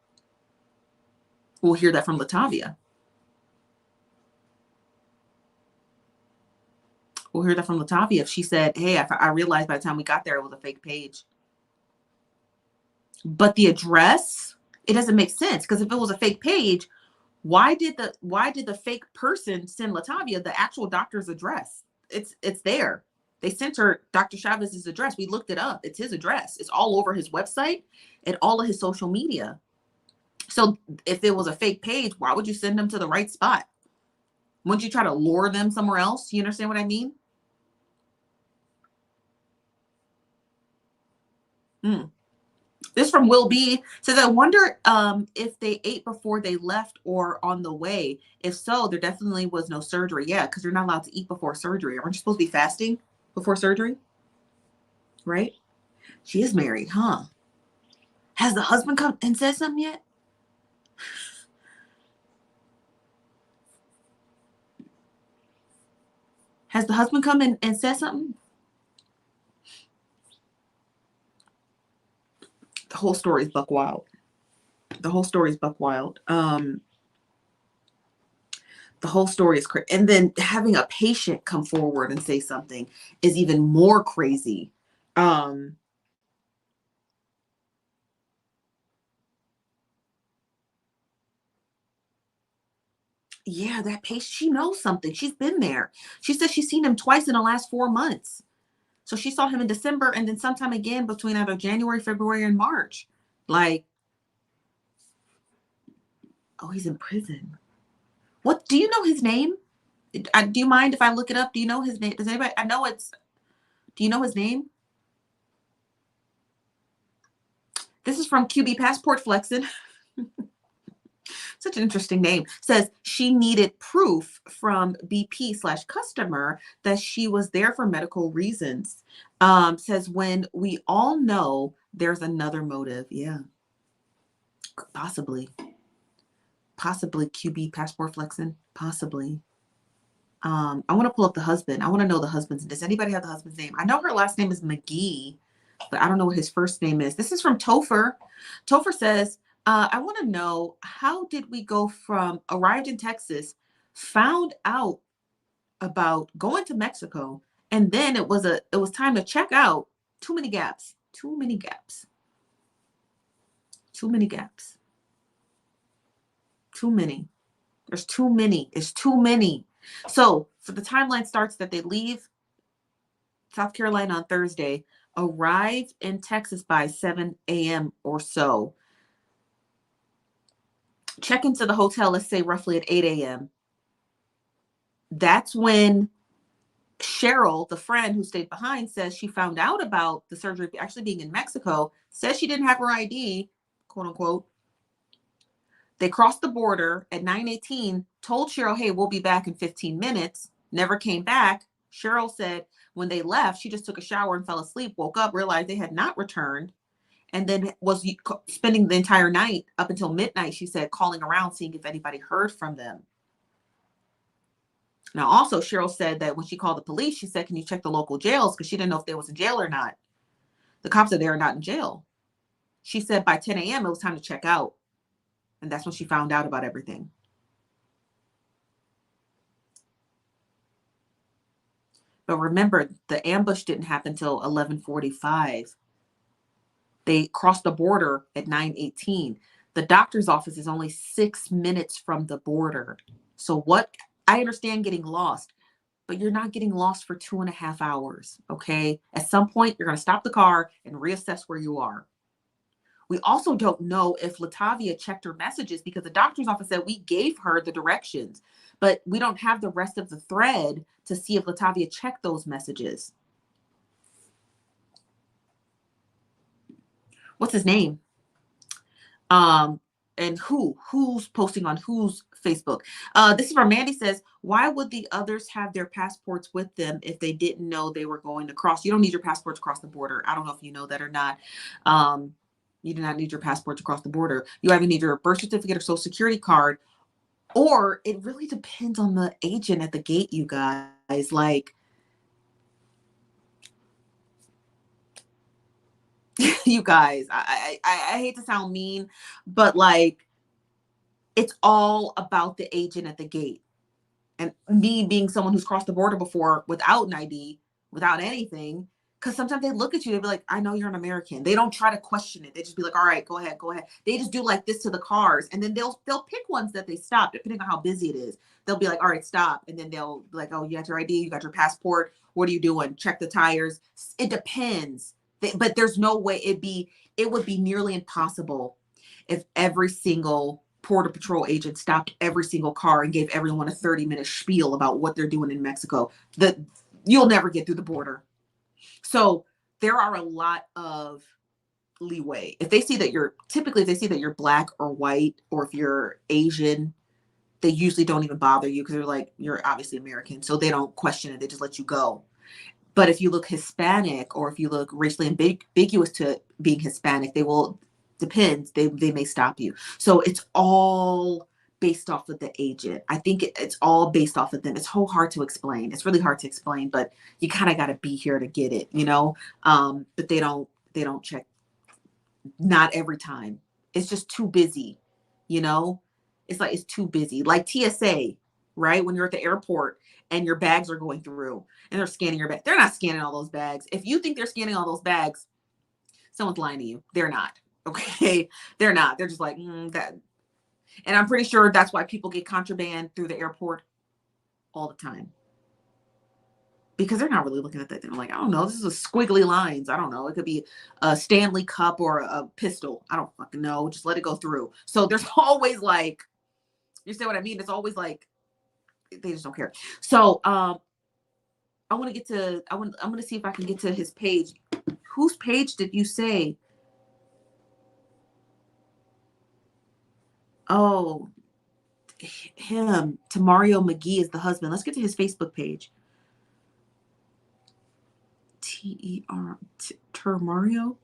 We'll hear that from Latavia. We'll hear that from Latavia if she said, hey, I realized by the time we got there, it was a fake page. But the address, it doesn't make sense, because if it was a fake page, why did the fake person send Latavia the actual doctor's address? It's there. They sent her Dr. Chavez's address. We looked it up. It's his address. It's all over his website and all of his social media. So if it was a fake page, why would you send them to the right spot? Wouldn't you try to lure them somewhere else? You understand what I mean? This from Will B says, I wonder if they ate before they left or on the way. If so, there definitely was no surgery. Yeah, because you're not allowed to eat before surgery. Aren't you supposed to be fasting before surgery? Right? She is married, huh? Has the husband come and said something yet? Has the husband come in and said something? The whole story is buck wild. The whole story is buck wild. The whole story is crazy. And then having a patient come forward and say something is even more crazy. Yeah, that patient, she knows something. She's been there. She said she's seen him twice in the last 4 months. So she saw him in December and then sometime again between either January, February, and March. Like, oh, he's in prison. What, do you know his name? Do you mind if I look it up? Do you know his name? Does anybody, do you know his name? This is from QB Passport Flexin'. Such an interesting name. Says she needed proof from BP/customer that she was there for medical reasons. Says when we all know there's another motive. Yeah. Possibly QB Passport Flexin'. Possibly. I want to pull up the husband. I want to know the husband's. Does anybody have the husband's name? I know her last name is McGee, but I don't know what his first name is. This is from Topher. Topher says, I want to know, how did we go from arrived in Texas, found out about going to Mexico, and then it was time to check out? Too many gaps. Too many gaps. Too many gaps. Too many. There's too many. It's too many. So the timeline starts that they leave South Carolina on Thursday, arrive in Texas by 7 a.m. or so. Check into the hotel, let's say roughly at 8 a.m. That's when Cheryl, the friend who stayed behind, says she found out about the surgery actually being in Mexico, says she didn't have her ID, quote unquote. They crossed the border at 9:18, told Cheryl, hey, we'll be back in 15 minutes, never came back. Cheryl said when they left, she just took a shower and fell asleep, woke up, realized they had not returned, and then was spending the entire night up until midnight, she said, calling around, seeing if anybody heard from them. Now, also, Cheryl said that when she called the police, she said, can you check the local jails? Because she didn't know if they was in jail or not. The cops said they are not in jail. She said by 10 a.m. it was time to check out. And that's when she found out about everything. But remember, the ambush didn't happen until 11:45. They crossed the border at 9:18. The doctor's office is only 6 minutes from the border. So what? I understand getting lost, but you're not getting lost for 2.5 hours, okay? At some point, you're going to stop the car and reassess where you are. We also don't know if Latavia checked her messages because the doctor's office said we gave her the directions, but we don't have the rest of the thread to see if Latavia checked those messages. What's his name? And who's posting on whose Facebook? This is where Mandy says, why would the others have their passports with them if they didn't know they were going to cross? You don't need your passport to cross the border. I don't know if you know that or not. You do not need your passport to cross the border. You either need your birth certificate or social security card, or it really depends on the agent at the gate, you guys. Like, you guys, I hate to sound mean, but like, it's all about the agent at the gate. And me being someone who's crossed the border before without an ID, without anything, because sometimes they look at you, they be like, I know you're an American. They don't try to question it. They just be like, all right, go ahead, go ahead. They just do like this to the cars. And then they'll pick ones that they stop, depending on how busy it is. They'll be like, all right, stop. And then they'll be like, oh, you got your ID, you got your passport. What are you doing? Check the tires. It depends. But there's no way it would be nearly impossible if every single Border Patrol agent stopped every single car and gave everyone a 30-minute spiel about what they're doing in Mexico. You'll never get through the border. So there are a lot of leeway. If they see that you're black or white, or if you're Asian, they usually don't even bother you because they're like, you're obviously American. So they don't question it. They just let you go. But if you look Hispanic, or if you look racially ambiguous to being Hispanic, depends. They may stop you. So it's all based off of the agent. I think it's all based off of them. It's so hard to explain. It's really hard to explain, but you kind of got to be here to get it, but they don't check. Not every time. It's just too busy, you know? It's like, it's too busy. Like TSA, right? When you're at the airport and your bags are going through and they're scanning your bag. They're not scanning all those bags. If you think they're scanning all those bags, someone's lying to you. They're not. Okay. They're not. They're just like, that. And I'm pretty sure that's why people get contraband through the airport all the time. Because they're not really looking at that. They're like, I don't know. This is a squiggly lines. I don't know. It could be a Stanley cup or a pistol. I don't fucking know. Just let it go through. So there's always like, you see what I mean? It's always like, they just don't care. So I'm going to see if I can get to his page. Whose page did you say? Oh, him. Tamario McGee is the husband. Let's get to his Facebook page. Tamario.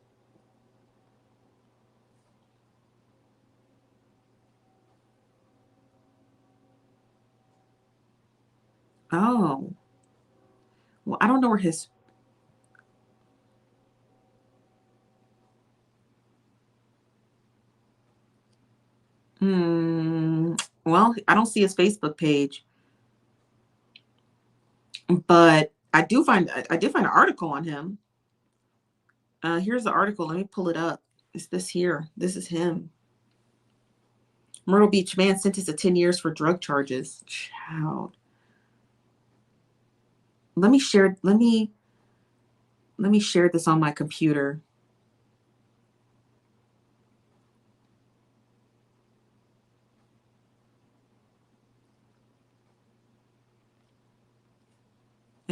Oh, well, I don't know where his. Well, I don't see his Facebook page, but I did find an article on him. Here's the article. Let me pull it up. It's this here. This is him. Myrtle Beach man sentenced to 10 years for drug charges. Child. Let me share this on my computer.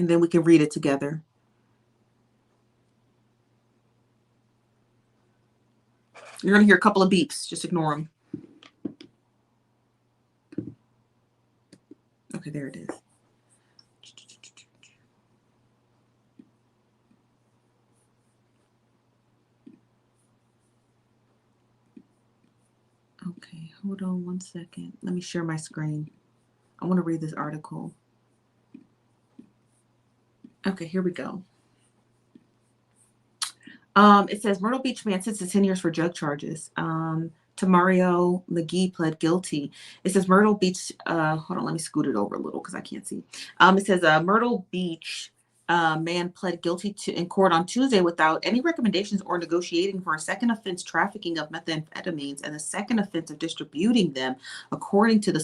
and then we can read it together. You're going to hear a couple of beeps. Just ignore them. Okay, there it is. Okay, hold on one second. Let me share my screen. I want to read this article. Okay, here we go. It says Myrtle Beach man sits to 10 years for drug charges. Tamario McGee pled guilty. It says Myrtle Beach, hold on, let me scoot it over a little because I can't see. It says Myrtle Beach man pled guilty in court on Tuesday without any recommendations or negotiating for a second offense trafficking of methamphetamines and the second offense of distributing them, according to the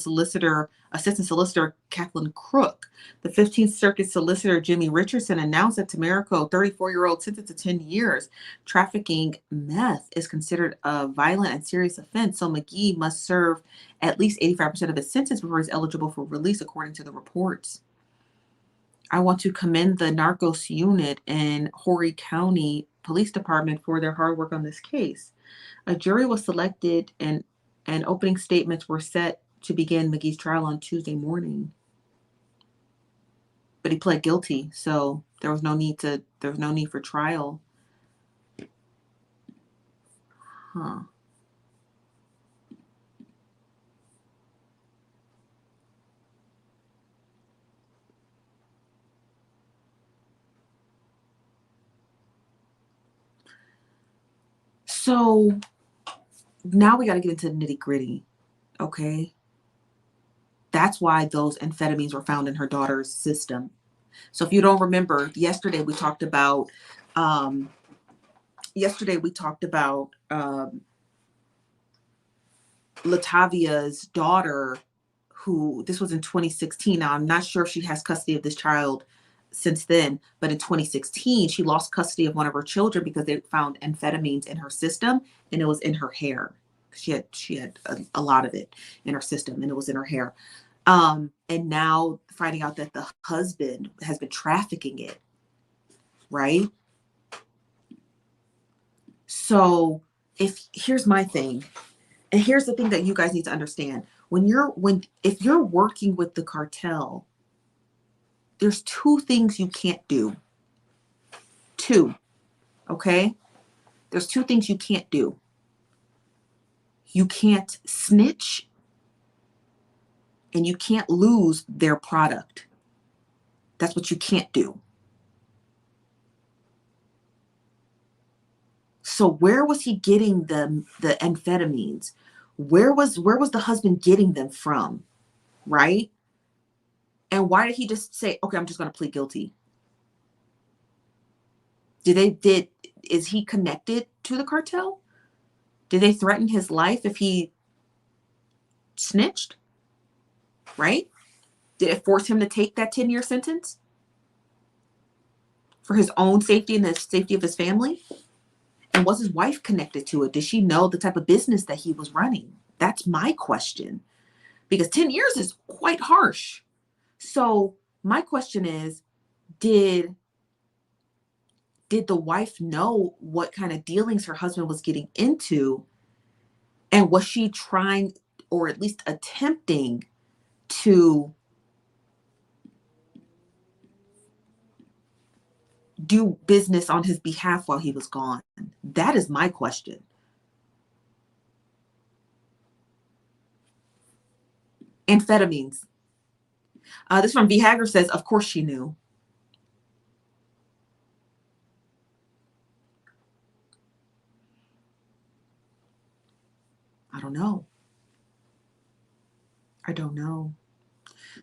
assistant solicitor Kathleen Crook. The 15th Circuit solicitor Jimmy Richardson announced that Tamarico, 34-year-old, sentenced to 10 years. Trafficking meth is considered a violent and serious offense, so McGee must serve at least 85% of his sentence before he's eligible for release, according to the reports. I want to commend the Narcos unit in Horry County Police Department for their hard work on this case. A jury was selected and opening statements were set to begin McGee's trial on Tuesday morning. But he pled guilty, so there was no need for trial. Huh. So now we got to get into the nitty gritty, okay? That's why those amphetamines were found in her daughter's system. So if you don't remember, yesterday we talked about Latavia's daughter, who, this was in 2016. Now, I'm not sure if she has custody of this child since then, but in 2016, she lost custody of one of her children because they found amphetamines in her system, and it was in her hair. She had a lot of it in her system, and it was in her hair. And now finding out that the husband has been trafficking it, right? So here's my thing, and here's the thing that you guys need to understand. If you're working with the cartel, there's two things you can't do. Two, okay? There's two things you can't do. You can't snitch, and you can't lose their product. That's what you can't do. So where was he getting the amphetamines? Where was the husband getting them from, right? And why did he just say, okay, I'm just going to plead guilty? Is he connected to the cartel? Did they threaten his life if he snitched? Right? Did it force him to take that 10-year sentence for his own safety and the safety of his family? And was his wife connected to it? Did she know the type of business that he was running? That's my question. Because 10 years is quite harsh. So my question is, did the wife know what kind of dealings her husband was getting into? And was she trying, or at least attempting, to do business on his behalf while he was gone? That is my question. Amphetamines. This from V. Hager says, of course she knew. I don't know.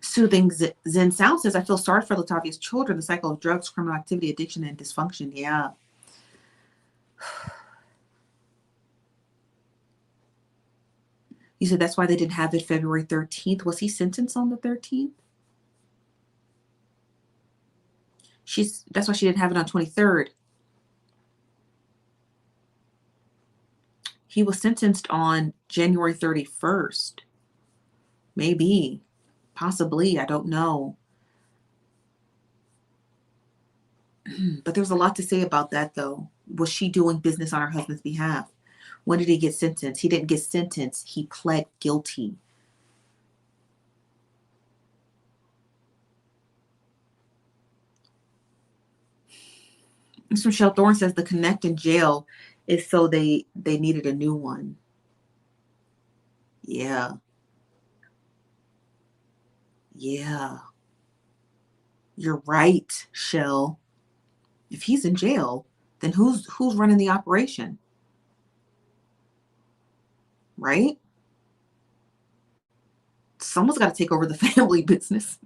Soothing Zen Sound says, I feel sorry for Latavia's children. The cycle of drugs, criminal activity, addiction, and dysfunction. Yeah. You said that's why they didn't have it February 13th. Was he sentenced on the 13th? That's why she didn't have it on 23rd. He was sentenced on January 31st. Maybe. Possibly. I don't know. But there's a lot to say about that, though. Was she doing business on her husband's behalf? When did he get sentenced? He didn't get sentenced. He pled guilty. Michelle Thorne says the connect in jail is so they needed a new one. Yeah. Yeah. You're right, Shell. If he's in jail, then who's running the operation? Right? Someone's got to take over the family business.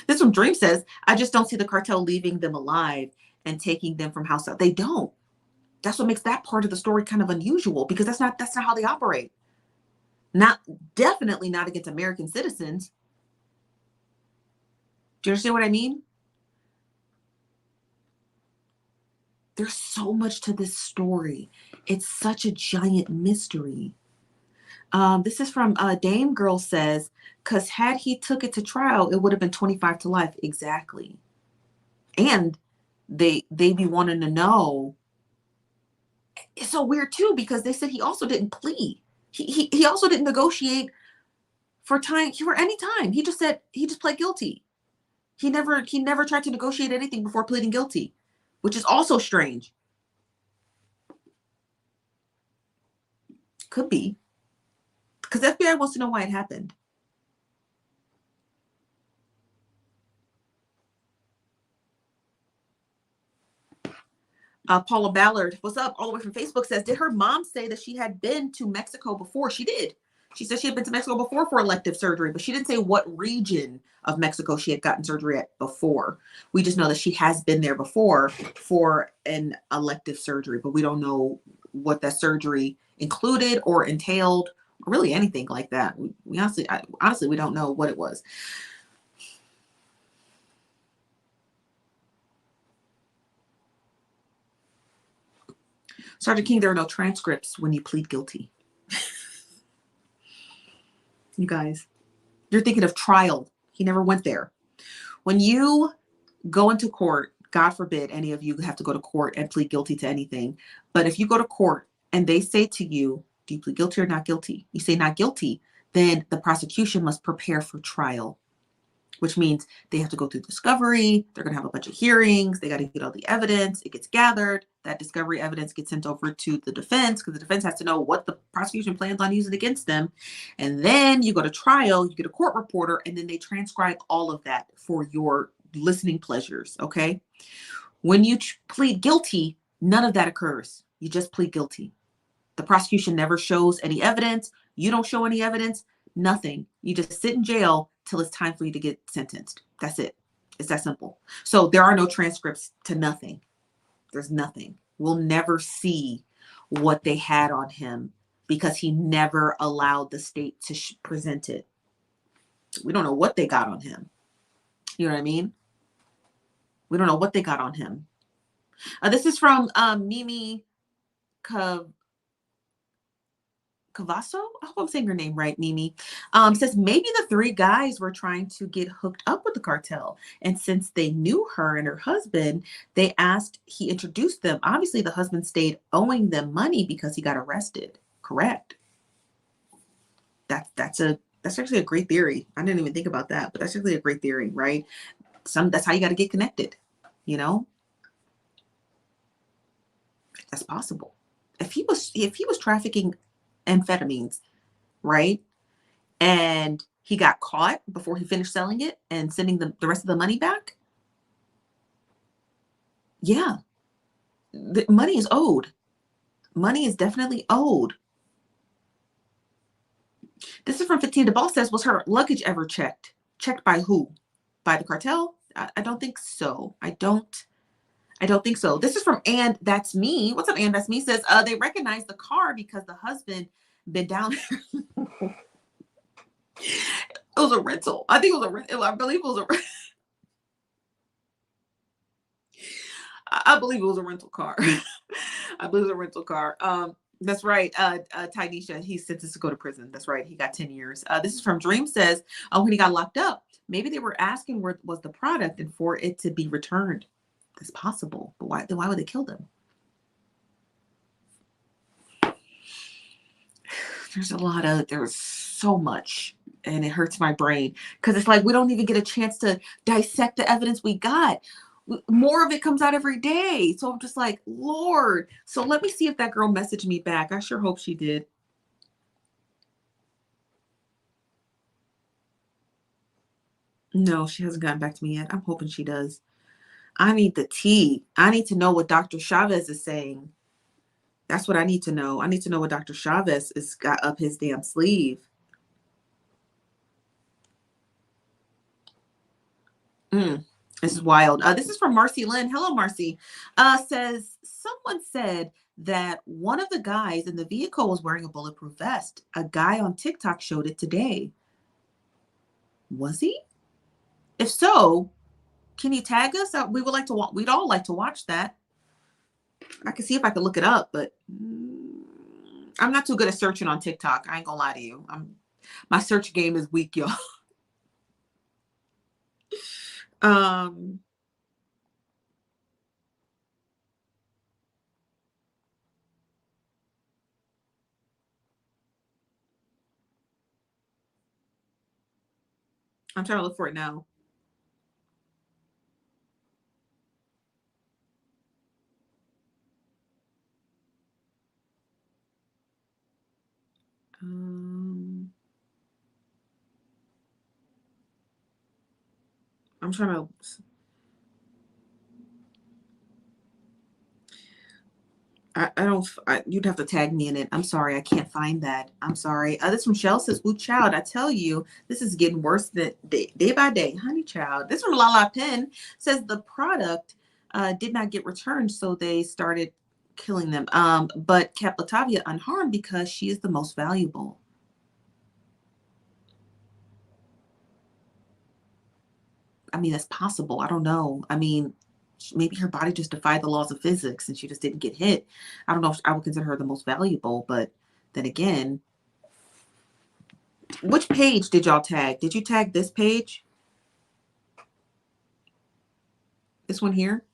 This one Dream says, I just don't see the cartel leaving them alive and taking them from house out. They don't. That's what makes that part of the story kind of unusual, because that's not how they operate. Definitely not against American citizens. Do you understand what I mean? There's so much to this story. It's such a giant mystery. This is from Dame Girl says, because had he took it to trial, it would have been 25 to life. Exactly. And they be wanting to know. It's so weird too, because they said he also didn't plead. He also didn't negotiate for any time. He just pled guilty. He never tried to negotiate anything before pleading guilty, which is also strange. Could be. Because the FBI wants to know why it happened. Paula Ballard, what's up? All the way from Facebook says, did her mom say that she had been to Mexico before? She did. She said she had been to Mexico before for elective surgery, but she didn't say what region of Mexico she had gotten surgery at before. We just know that she has been there before for an elective surgery, but we don't know what that surgery included or entailed, or really anything like that. We honestly, we don't know what it was. Sergeant King, there are no transcripts when you plead guilty. You guys, you're thinking of trial. He never went there. When you go into court, God forbid any of you have to go to court and plead guilty to anything. But if you go to court and they say to you, do you plead guilty or not guilty? You say not guilty, then the prosecution must prepare for trial, which means they have to go through discovery. They're going to have a bunch of hearings. They got to get all the evidence. It gets gathered. That discovery evidence gets sent over to the defense, because the defense has to know what the prosecution plans on using against them. And then you go to trial, you get a court reporter, and then they transcribe all of that for your listening pleasures. Okay. When you plead guilty, none of that occurs. You just plead guilty. The prosecution never shows any evidence. You don't show any evidence. Nothing. You just sit in jail till it's time for you to get sentenced. That's it. It's that simple. So there are no transcripts to nothing. There's nothing. We'll never see what they had on him because he never allowed the state to present it. We don't know what they got on him. You know what I mean? We don't know what they got on him. This is from Mimi Cavasso. I hope I'm saying your name right, Mimi. Says maybe the three guys were trying to get hooked up with the cartel. And since they knew her and her husband, they asked, he introduced them. Obviously, the husband stayed owing them money because he got arrested. Correct. That's actually a great theory. I didn't even think about that, but that's actually a great theory, right? That's how you got to get connected, you know? That's possible. If he was trafficking amphetamines, right? And he got caught before he finished selling it and sending the rest of the money back. Yeah. The money is owed. Money is definitely owed. This is from 15. The boss says, was her luggage ever checked? Checked by who? By the cartel? I don't think so. I don't think so. This is from And That's Me. What's up, And That's Me? Says they recognized the car because the husband been down there. It was a rental. I think it was a rental. I believe it was a I believe it was a rental car. I believe it was a rental car. That's right. Tynesha, he's sentenced to go to prison. That's right. He got 10 years. This is from Dream says, when he got locked up, maybe they were asking where was the product and for it to be returned. That's possible. But why would they kill them? There's so much, and it hurts my brain because it's like we don't even get a chance to dissect the evidence we got. More of it comes out every day. So I'm just like, Lord. So let me see if that girl messaged me back. I sure hope she did. No, she hasn't gotten back to me yet. I'm hoping she does. I need the tea. I need to know what Dr. Chavez is saying. That's what I need to know. I need to know what Dr. Chavez has got up his damn sleeve. This is wild. This is from Marcy Lynn. Hello, Marcy. Says, someone said that one of the guys in the vehicle was wearing a bulletproof vest. A guy on TikTok showed it today. Was he? If so, can you tag us? We'd all like to watch that. I can see if I can look it up, but I'm not too good at searching on TikTok. I ain't gonna lie to you. My search game is weak, y'all. I'm trying to look for it now. I'm trying to. You'd have to tag me in it. I'm sorry. I can't find that. I'm sorry. This from Shell says, "Woo child, I tell you, this is getting worse day by day. Honey child." This from Lala Penn says the product did not get returned. So they started killing them. But kept Latavia unharmed because she is the most valuable. I mean, that's possible. I don't know. I mean, maybe her body just defied the laws of physics and she just didn't get hit. I don't know if I would consider her the most valuable, but then again, which page did y'all tag? Did you tag this page? This one here?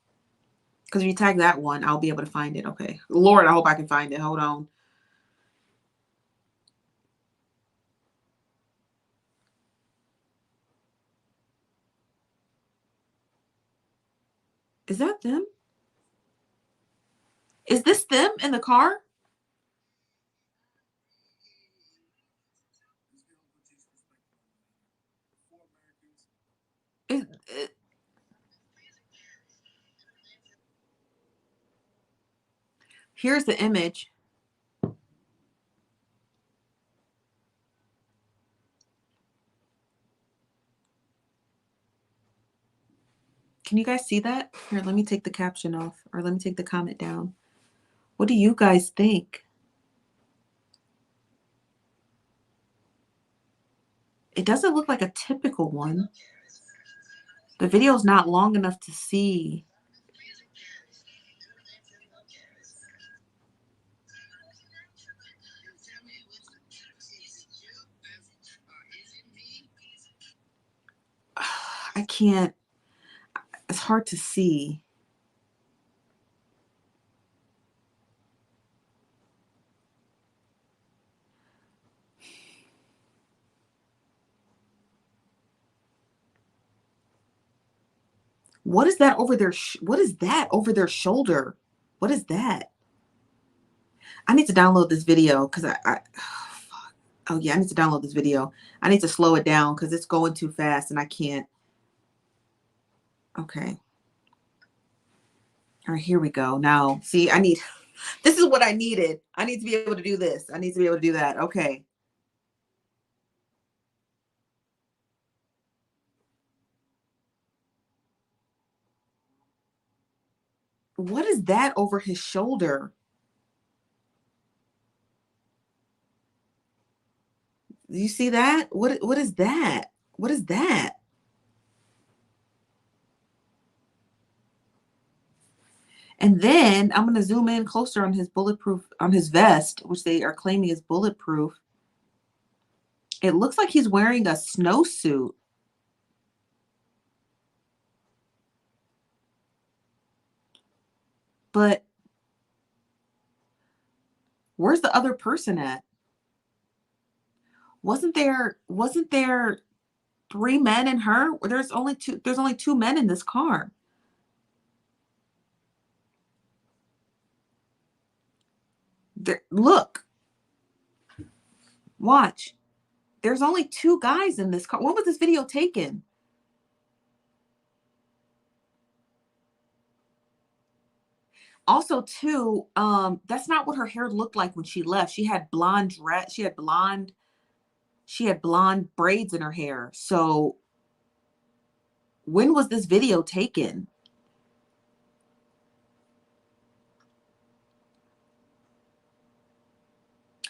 Because if you tag that one, I'll be able to find it. Okay. Lord, I hope I can find it. Hold on. Is that them? Is this them in the car? Here's the image. Can you guys see that? Here, let me take the caption off, or let me take the comment down. What do you guys think? It doesn't look like a typical one. The video is not long enough to see. I can't. It's hard to see. What is that over their what is that over their shoulder? What is that? I need to download this video because oh yeah, I need to download this video. I need to slow it down because it's going too fast and I can't. Okay. All right, here we go. Now, see, this is what I needed. I need to be able to do this. I need to be able to do that. Okay. What is that over his shoulder? Do you see that? What is that? What is that? And then I'm going to zoom in closer on his vest, which they are claiming is bulletproof. It looks like he's wearing a snowsuit. but where's the other person at? Wasn't there 3 men and her? There's only two men in this car. Look. Watch. There's only 2 guys in this car. When was this video taken? Also, too, that's not what her hair looked like when she left. She had blonde braids in her hair. So when was this video taken?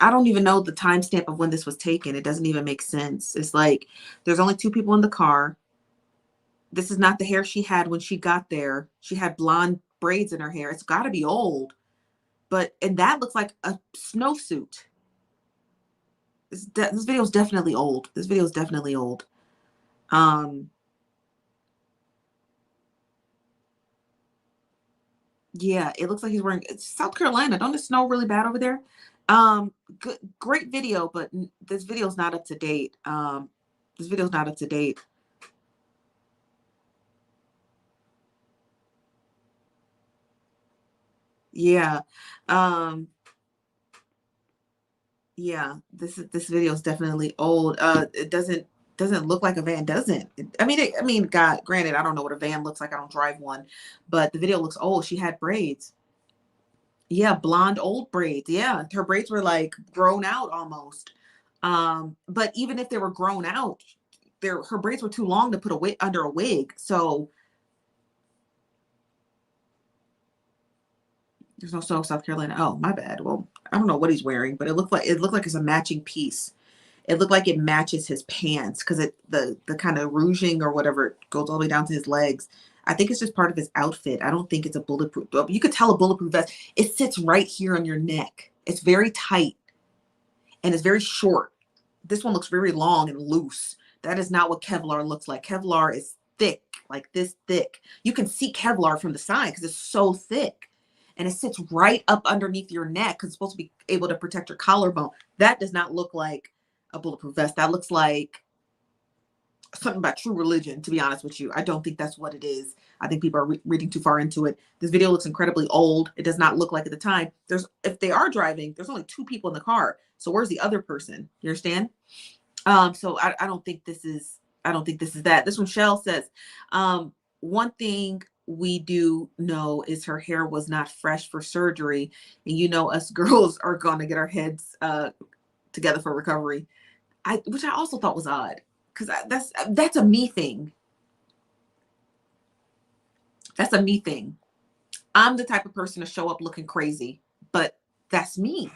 I don't even know the timestamp of when this was taken. It doesn't even make sense. It's like there's only 2 people in the car. This is not the hair she had when she got there. She had blonde braids in her hair. It's got to be old. And that looks like a snowsuit. This video is definitely old. This video is definitely old. Yeah, it looks like he's wearing, it's South Carolina. Don't it snow really bad over there? Great video, but this video's not up to date. This video's not up to date. Yeah. Yeah, this video is definitely old. It doesn't look like a van, doesn't it? I mean, God, granted, I don't know what a van looks like. I don't drive one, but the video looks old. She had braids. Yeah, blonde old braids. Yeah, her braids were like grown out almost. But even if they were grown out, her braids were too long to put under a wig. So there's no snow, South Carolina. Oh, my bad. Well, I don't know what he's wearing, but it looked like it's a matching piece. It looked like it matches his pants because the kind of rouging or whatever goes all the way down to his legs. I think it's just part of his outfit. I don't think it's a bulletproof. You could tell a bulletproof vest. It sits right here on your neck. It's very tight and it's very short. This one looks very long and loose. That is not what Kevlar looks like. Kevlar is thick, like this thick. You can see Kevlar from the side because it's so thick. And it sits right up underneath your neck because it's supposed to be able to protect your collarbone. That does not look like a bulletproof vest. That looks like something about True Religion, to be honest with you. I don't think that's what it is. I think people are reading too far into it. This video looks incredibly old. It does not look like at the time. If they are driving, there's only 2 people in the car. So where's the other person? You understand? So I don't think this is that. This one, Shell says, one thing we do know is her hair was not fresh for surgery. And us girls are going to get our heads together for recovery. Which I also thought was odd. Because that's a me thing. That's a me thing. I'm the type of person to show up looking crazy, but that's me.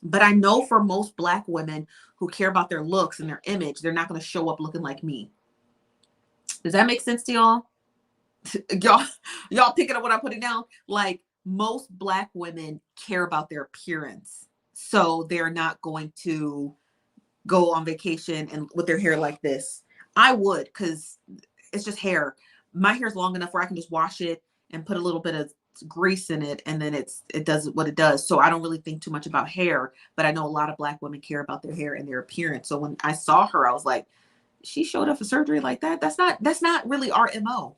But I know for most Black women who care about their looks and their image, they're not going to show up looking like me. Does that make sense to y'all? y'all picking up what I'm putting down? Like, most Black women care about their appearance. So they're not going to go on vacation and with their hair like this. I would, because it's just hair. My hair is long enough where I can just wash it and put a little bit of grease in it, and then it does what it does. So I don't really think too much about hair, but I know a lot of Black women care about their hair and their appearance. So when I saw her, I was like, she showed up for surgery like that. That's not really our MO.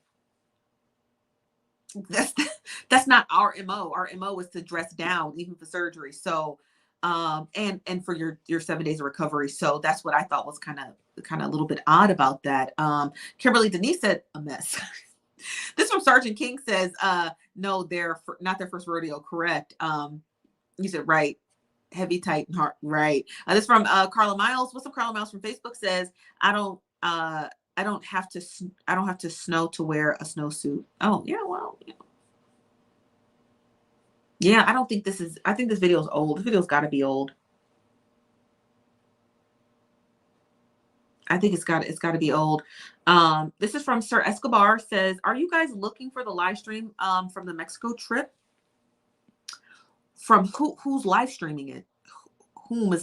That's not our MO. Our MO is to dress down even for surgery. So and for your 7 days of recovery. So that's what I thought was kind of a little bit odd about that. Kimberly Denise said a mess. This from Sergeant King says, no, they're not their first rodeo. Correct. You said right. Heavy, tight, and hard. Right. This from Carla Miles. What's up, Carla Miles from Facebook says, I don't have to snow to wear a snowsuit. Oh yeah, well. Yeah, I think this video is old. This video's got to be old. I think it's got to be old. This is from Sir Escobar says, are you guys looking for the live stream from the Mexico trip? From who's live streaming it? Whom is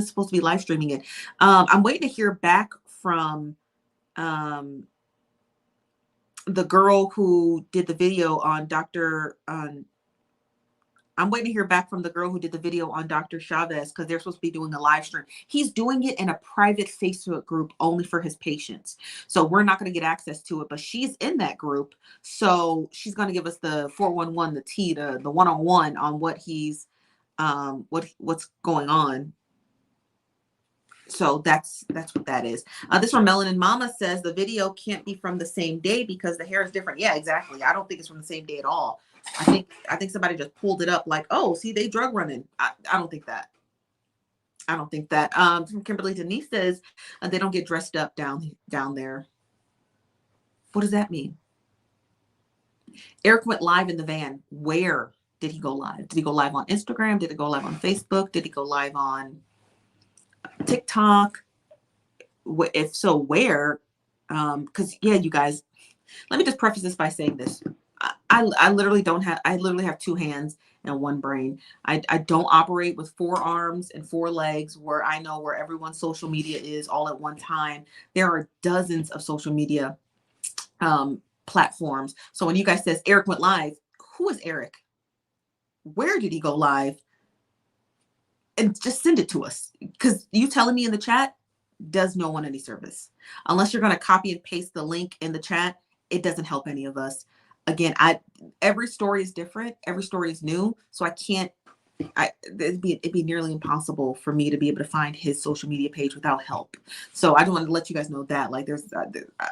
supposed to be live streaming it? I'm waiting to hear back from the girl who did the video on I'm waiting to hear back from the girl who did the video on Dr. Chavez, because they're supposed to be doing a live stream. He's doing it in a private Facebook group only for his patients. So we're not going to get access to it, but she's in that group. So she's going to give us the 411, the T, the one-on-one on what he's, what's going on. So that's what that is. This from Melanin Mama says the video can't be from the same day because the hair is different. Yeah, exactly. I don't think it's from the same day at all. I think somebody just pulled it up like, oh, see, they drug running. I don't think that. I don't think that. From Kimberly Denise says they don't get dressed up down there. What does that mean? Eric went live in the van. Where did he go live? Did he go live on Instagram? Did he go live on Facebook? Did he go live on TikTok? If so, where? Because yeah, you guys, let me just preface this by saying this. I literally have two hands and one brain. I don't operate with four arms and four legs where I know where everyone's social media is all at one time. There are dozens of social media platforms. So when you guys says Eric went live, who is Eric? Where did he go live? And just send it to us, because you telling me in the chat does no one any service. Unless you're going to copy and paste the link in the chat, it doesn't help any of us. Again, every story is different. Every story is new. So it'd be nearly impossible for me to be able to find his social media page without help. So I just want to let you guys know that, like,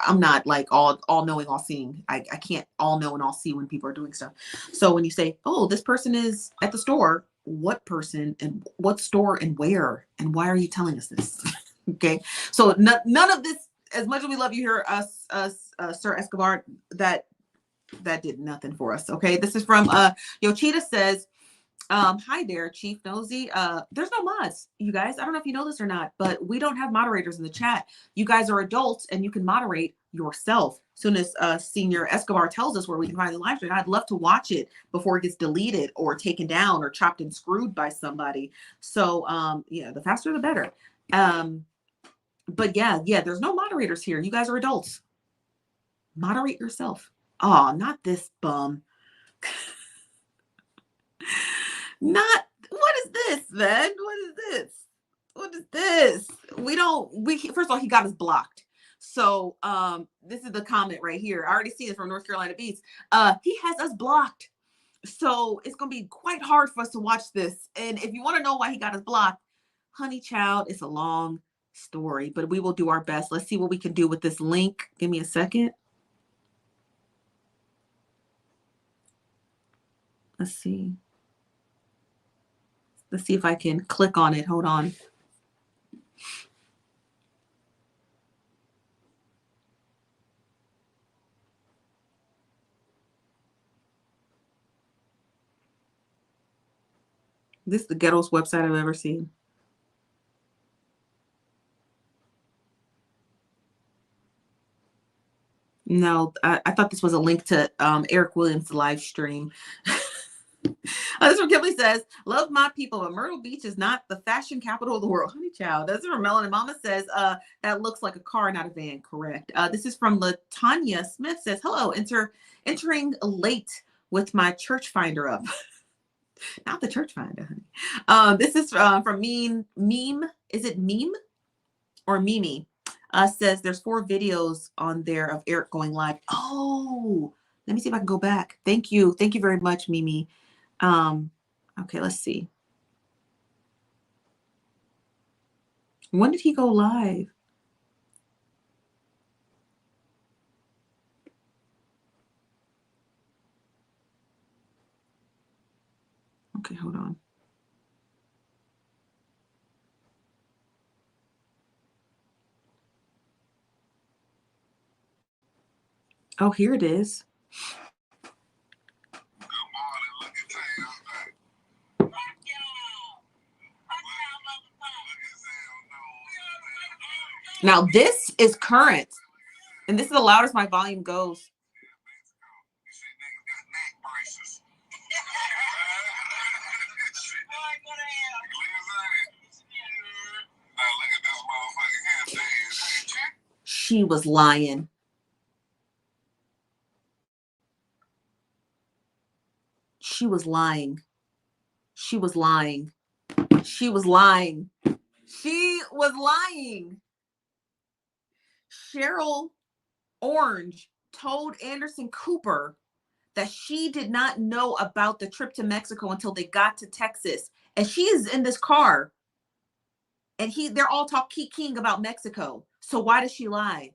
I'm not like all knowing, all seeing. I can't all know and all see when people are doing stuff. So when you say, oh, this person is at the store, what person and what store and where, and why are you telling us this? Okay. So none of this, as much as we love you here, Sir Escobar, that did nothing for us. Okay. This is from Yochita says, hi there, Chief Nosy. There's no mods, you guys. I don't know if you know this or not, but we don't have moderators in the chat. You guys are adults and you can moderate yourself. As soon as Senior Escobar tells us where we can find the live stream, I'd love to watch it before it gets deleted or taken down or chopped and screwed by somebody. So yeah, the faster the better. But yeah, there's no moderators here. You guys are adults. Moderate yourself. Oh, not this bum. What is this, man? What is this? First of all, he got us blocked. So this is the comment right here. I already see it from North Carolina Beats. He has us blocked. So it's gonna be quite hard for us to watch this. And if you want to know why he got us blocked, honey child, it's a long story, but we will do our best. Let's see what we can do with this link. Give me a second. Let's see if I can click on it. Hold on. This is the ghettoest website I've ever seen. No, I thought this was a link to Eric Williams' live stream. This is what Kimberly says, love my people, but Myrtle Beach is not the fashion capital of the world. Honey child. This is from Melanin Mama says, that looks like a car, not a van. Correct. This is from Latanya Smith says, hello, entering late with my church finder up. Not the church finder, honey. This is from Meme. Is it Meme or Mimi? Says there's 4 videos on there of Eric going live. Oh, let me see if I can go back. Thank you very much, Mimi. Okay, let's see. When did he go live? Okay, hold on. Oh, here it is. Now this is current, and this is the loudest my volume goes. She was lying. She was lying. She was lying. She was lying. She was lying. Cheryl Orange told Anderson Cooper that she did not know about the trip to Mexico until they got to Texas. And she is in this car. And they're all talking about Mexico. So why does she lie?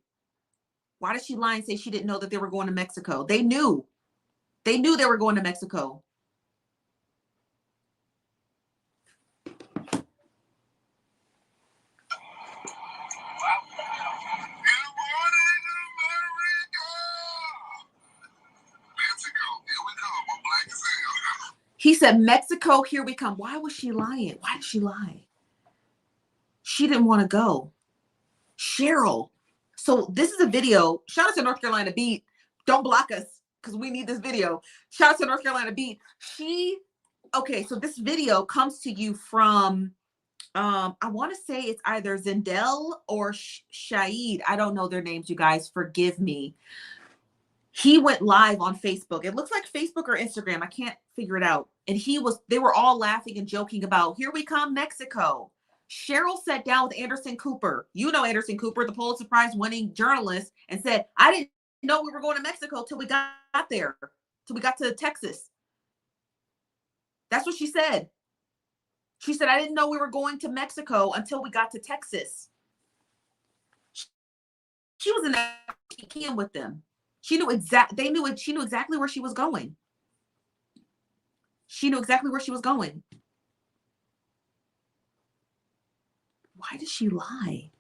Why does she lie and say she didn't know that they were going to Mexico? They knew. They knew they were going to Mexico. He said, Mexico, here we come. Why was she lying? Why did she lie? She didn't want to go. Cheryl. So this is a video. Shout out to North Carolina Beat. Don't block us because we need this video. Shout out to North Carolina Beat. Okay, so this video comes to you from, I want to say it's either Zendel or Shaid. I don't know their names, you guys. Forgive me. He went live on Facebook. It looks like Facebook or Instagram. I can't figure it out. And they were all laughing and joking about, here we come, Mexico. Cheryl sat down with Anderson Cooper. You know Anderson Cooper, the Pulitzer Prize winning journalist, and said, I didn't know we were going to Mexico till we got there, till we got to Texas. That's what she said. She said, I didn't know we were going to Mexico until we got to Texas. She was in that camp with them. She knew she knew exactly where she was going. She knew exactly where she was going. Why did she lie?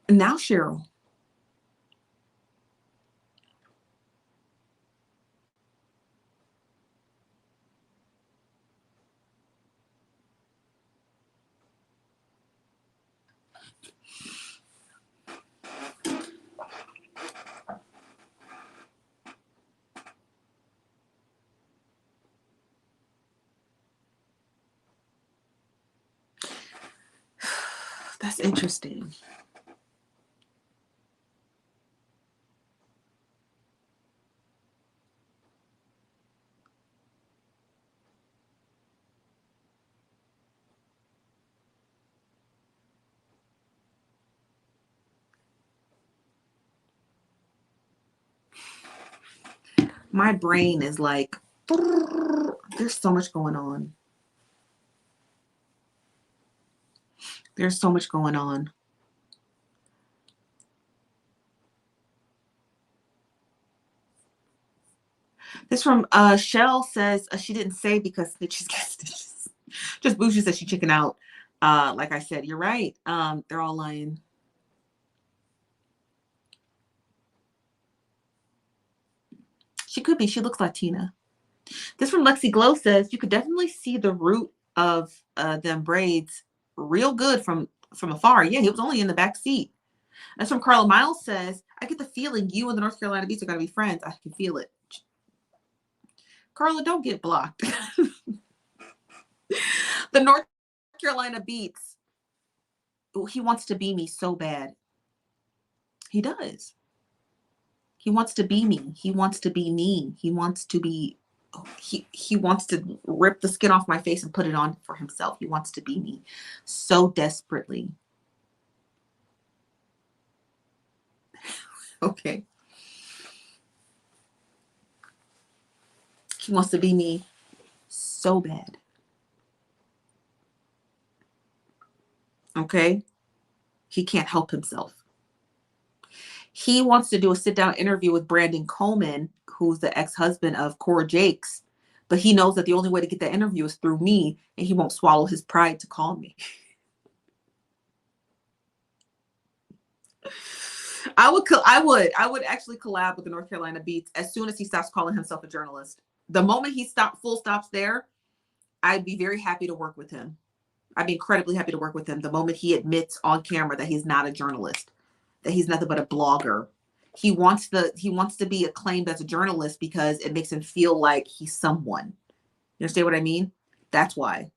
Now, Cheryl. That's interesting. My brain is like, there's so much going on. There's so much going on. This from Shell says she didn't say because stitches get stitches. Just Bougie says she chicken out. Like I said, you're right. They're all lying. She could be. She looks Latina. This from Lexi Glow says you could definitely see the root of them braids real good from afar. Yeah, he was only in the back seat. That's from Carla Miles says, I get the feeling you and the North Carolina Beats are going to be friends. I can feel it. Carla, don't get blocked. The North Carolina Beats, he wants to be me so bad. He does. He wants to be me. He wants to be me. He wants to be, he wants to rip the skin off my face and put it on for himself. He wants to be me so desperately. Okay. He wants to be me so bad. Okay. He can't help himself. He wants to do a sit-down interview with Brandon Coleman, who's the ex-husband of Cora Jakes, but he knows that the only way to get that interview is through me, and he won't swallow his pride to call me. I would actually collab with the North Carolina Beats as soon as he stops calling himself a journalist. The moment he full stops there, I'd be very happy to work with him. I'd be incredibly happy to work with him the moment he admits on camera that he's not a journalist, that he's nothing but a blogger. He wants to be acclaimed as a journalist because it makes him feel like he's someone. You understand what I mean? That's why.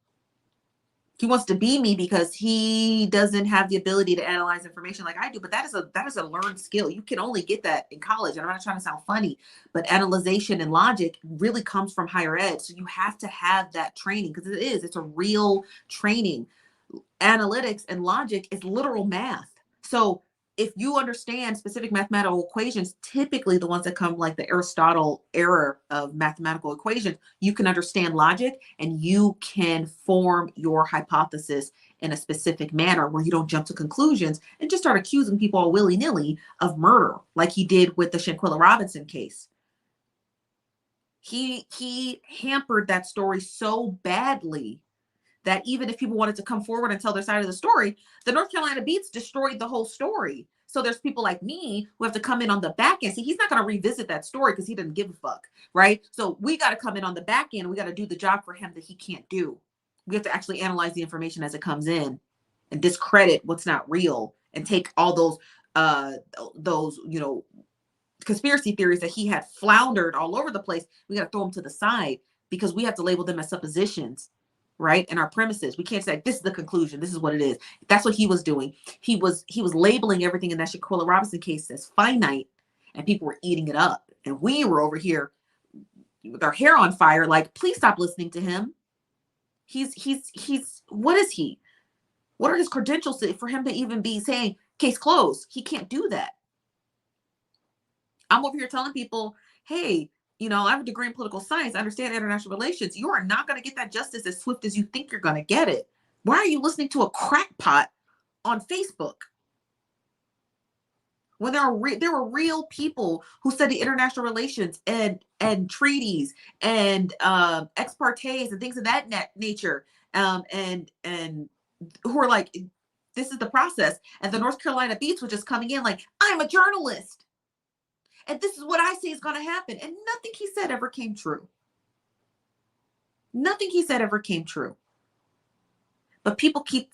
He wants to be me because he doesn't have the ability to analyze information like I do. But that is a learned skill. You can only get that in college. And I'm not trying to sound funny, but analyzation and logic really comes from higher ed. So you have to have that training because it's a real training. Analytics and logic is literal math. So if you understand specific mathematical equations, typically the ones that come like the Aristotle era of mathematical equations, you can understand logic and you can form your hypothesis in a specific manner where you don't jump to conclusions and just start accusing people all willy-nilly of murder, like he did with the Shanquilla Robinson case. He hampered that story so badly that even if people wanted to come forward and tell their side of the story, the North Carolina Beats destroyed the whole story. So there's people like me who have to come in on the back end. See, he's not going to revisit that story because he didn't give a fuck, right? So we got to come in on the back end. We got to do the job for him that he can't do. We have to actually analyze the information as it comes in and discredit what's not real and take all those, conspiracy theories that he had floundered all over the place. We got to throw them to the side because we have to label them as suppositions. Right? And our premises. We can't say this is the conclusion. This is what it is. That's what he was doing. He was labeling everything in that Shanquilla Robinson case as finite, and people were eating it up. And we were over here with our hair on fire, like, please stop listening to him. He's what is he? What are his credentials for him to even be saying case closed? He can't do that. I'm over here telling people, hey, I have a degree in political science. I understand international relations. You are not going to get that justice as swift as you think you're going to get it. Why are you listening to a crackpot on Facebook? When there were real people who study international relations and treaties and ex partes and things of that nature, and who are like, this is the process. And the North Carolina Beats were just coming in like, I'm a journalist. And this is what I see is going to happen. And nothing he said ever came true. Nothing he said ever came true. But people keep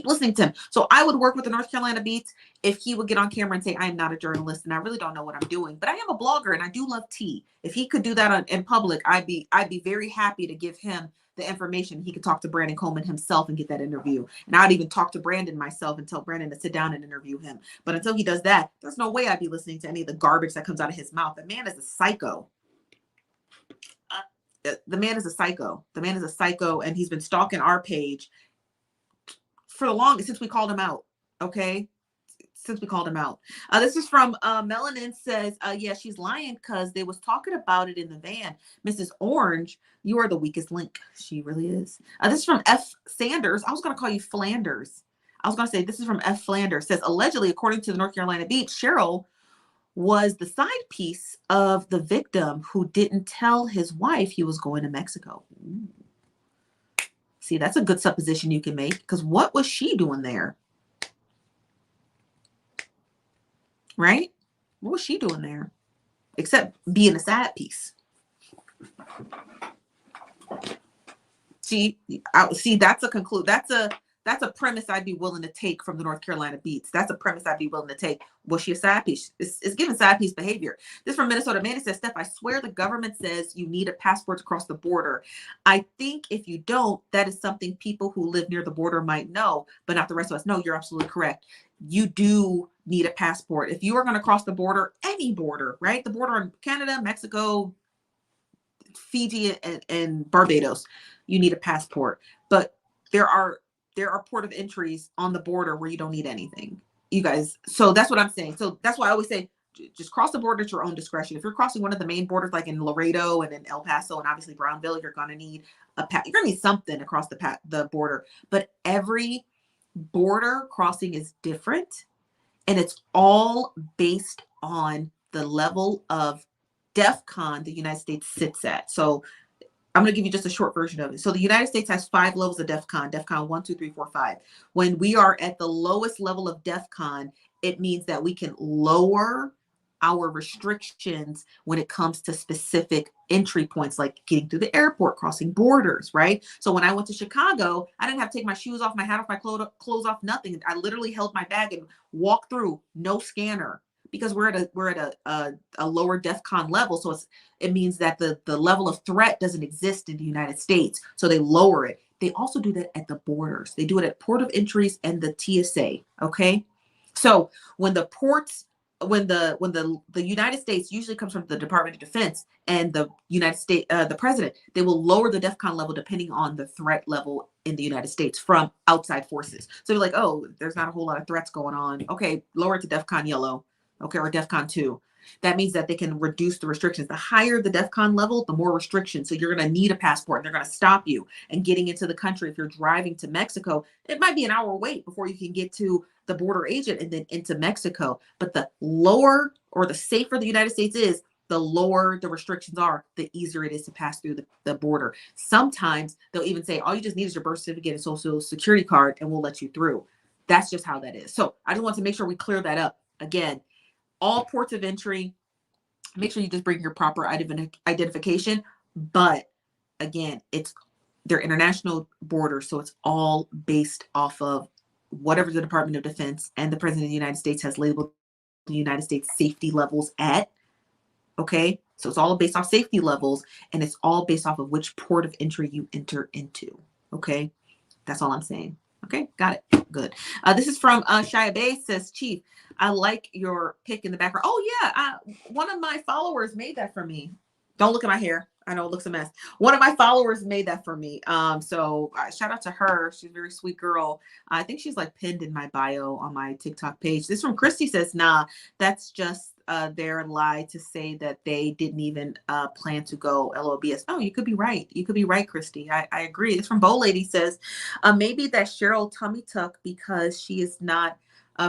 listening to him. So I would work with the North Carolina Beats if he would get on camera and say, I am not a journalist and I really don't know what I'm doing. But I am a blogger and I do love tea. If he could do that in public, I'd be very happy to give him the information. He could talk to Brandon Coleman himself and get that interview. And I'd even talk to Brandon myself and tell Brandon to sit down and interview him. But until he does that, there's no way I'd be listening to any of the garbage that comes out of his mouth. The man is a psycho. The man is a psycho. The man is a psycho, and he's been stalking our page for the longest, since we called him out. Okay? Since we called him out. This is from Melanin says, yeah, she's lying because they was talking about it in the van. Mrs. Orange, you are the weakest link. She really is. This is from F. Sanders. I was going to call you Flanders. I was going to say, this is from F. Flanders. Says, allegedly, according to the North Carolina Beach, Cheryl was the side piece of the victim who didn't tell his wife he was going to Mexico. Ooh. See, that's a good supposition you can make, because what was she doing there? Right? What was she doing there? Except being a side piece. See, that's a premise I'd be willing to take from the North Carolina Beats. That's a premise I'd be willing to take. Was she a side piece? It's giving side piece behavior. This from Minnesota. Manny says, Steph, I swear the government says you need a passport to cross the border. I think if you don't, that is something people who live near the border might know, but not the rest of us. No, you're absolutely correct. You do need a passport. If you are going to cross the border, any border, right? The border in Canada, Mexico, Fiji, and Barbados, you need a passport. But there are port of entries on the border where you don't need anything, you guys. So that's what I'm saying. So that's why I always say, just cross the border at your own discretion. If you're crossing one of the main borders, like in Laredo and in El Paso and obviously Brownville, you're going to need you're going to need something across the border. But every border crossing is different, and it's all based on the level of DEFCON the United States sits at. So I'm going to give you just a short version of it. So the United States has 5 levels of DEFCON 1, 2, 3, 4, 5. When we are at the lowest level of DEFCON, it means that we can lower our restrictions when it comes to specific entry points, like getting through the airport, crossing borders, right? So when I went to Chicago, I didn't have to take my shoes off, my hat off, my clothes off, nothing. I literally held my bag and walked through, no scanner, because we're at a lower DEFCON level. So it means that the level of threat doesn't exist in the United States. So they lower it. They also do that at the borders. They do it at port of entries and the TSA. Okay. So when the United States usually comes from the Department of Defense and the United States, the president, they will lower the DEFCON level depending on the threat level in the United States from outside forces. So you're like, oh, there's not a whole lot of threats going on. Okay, lower it to DEFCON yellow. Okay, or DEFCON 2. That means that they can reduce the restrictions. The higher the DEFCON level, the more restrictions. So you're going to need a passport. They're going to stop you. And getting into the country, if you're driving to Mexico, it might be an hour wait before you can get to the border agent and then into Mexico. But the lower or the safer the United States is, the lower the restrictions are, the easier it is to pass through the border. Sometimes they'll even say, all you just need is your birth certificate and social security card, and we'll let you through. That's just how that is. So I just want to make sure we clear that up. Again, all ports of entry, make sure you just bring your proper identification. But again, they're international borders, so it's all based off of whatever the Department of Defense and the President of the United States has labeled the United States safety levels at. Okay, so it's all based off safety levels, and it's all based off of which port of entry you enter into. Okay, that's all I'm saying. Okay, got it. Good. This is from Chavez, says, Chief, I like your pic in the background. Oh yeah, one of my followers made that for me. Don't look at my hair. I know it looks a mess. One of my followers made that for me. So shout out to her. She's a very sweet girl. I think she's like pinned in my bio on my TikTok page. This from Christy, says, nah, that's just their lie to say that they didn't even plan to go LOBS. Oh, you could be right. You could be right, Christy. I agree. It's from Bow Lady, says, maybe that Cheryl tummy tuck because she is not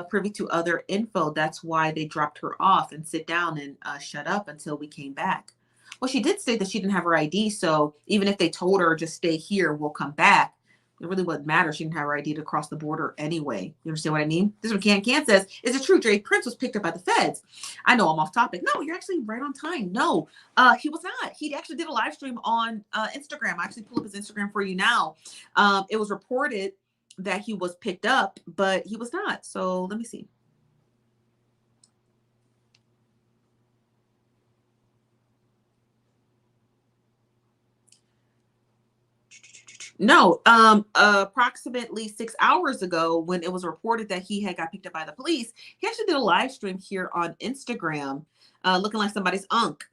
privy to other info. That's why they dropped her off and sit down and shut up until we came back. Well, she did state that she didn't have her ID. So even if they told her just stay here, we'll come back, it really wouldn't matter. She didn't have her ID to cross the border anyway. You understand what I mean? This is what Can says. Is it true Jay Prince was picked up by the feds? I know I'm off topic. No, you're actually right on time. No, he was not. He actually did a live stream on Instagram. I actually pull up his Instagram for you now. It was reported that he was picked up, but he was not. So let me see. No, approximately 6 hours ago, when it was reported that he had got picked up by the police, he actually did a live stream here on Instagram, looking like somebody's unk.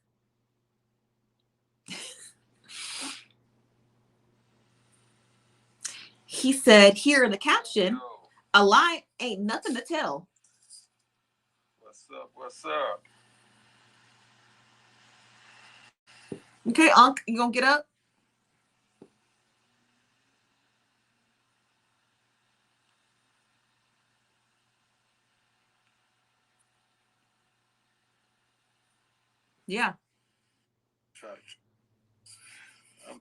He said here in the caption, a lie ain't nothing to tell. What's up? What's up? Okay, unk, you gonna get up? Yeah. I'm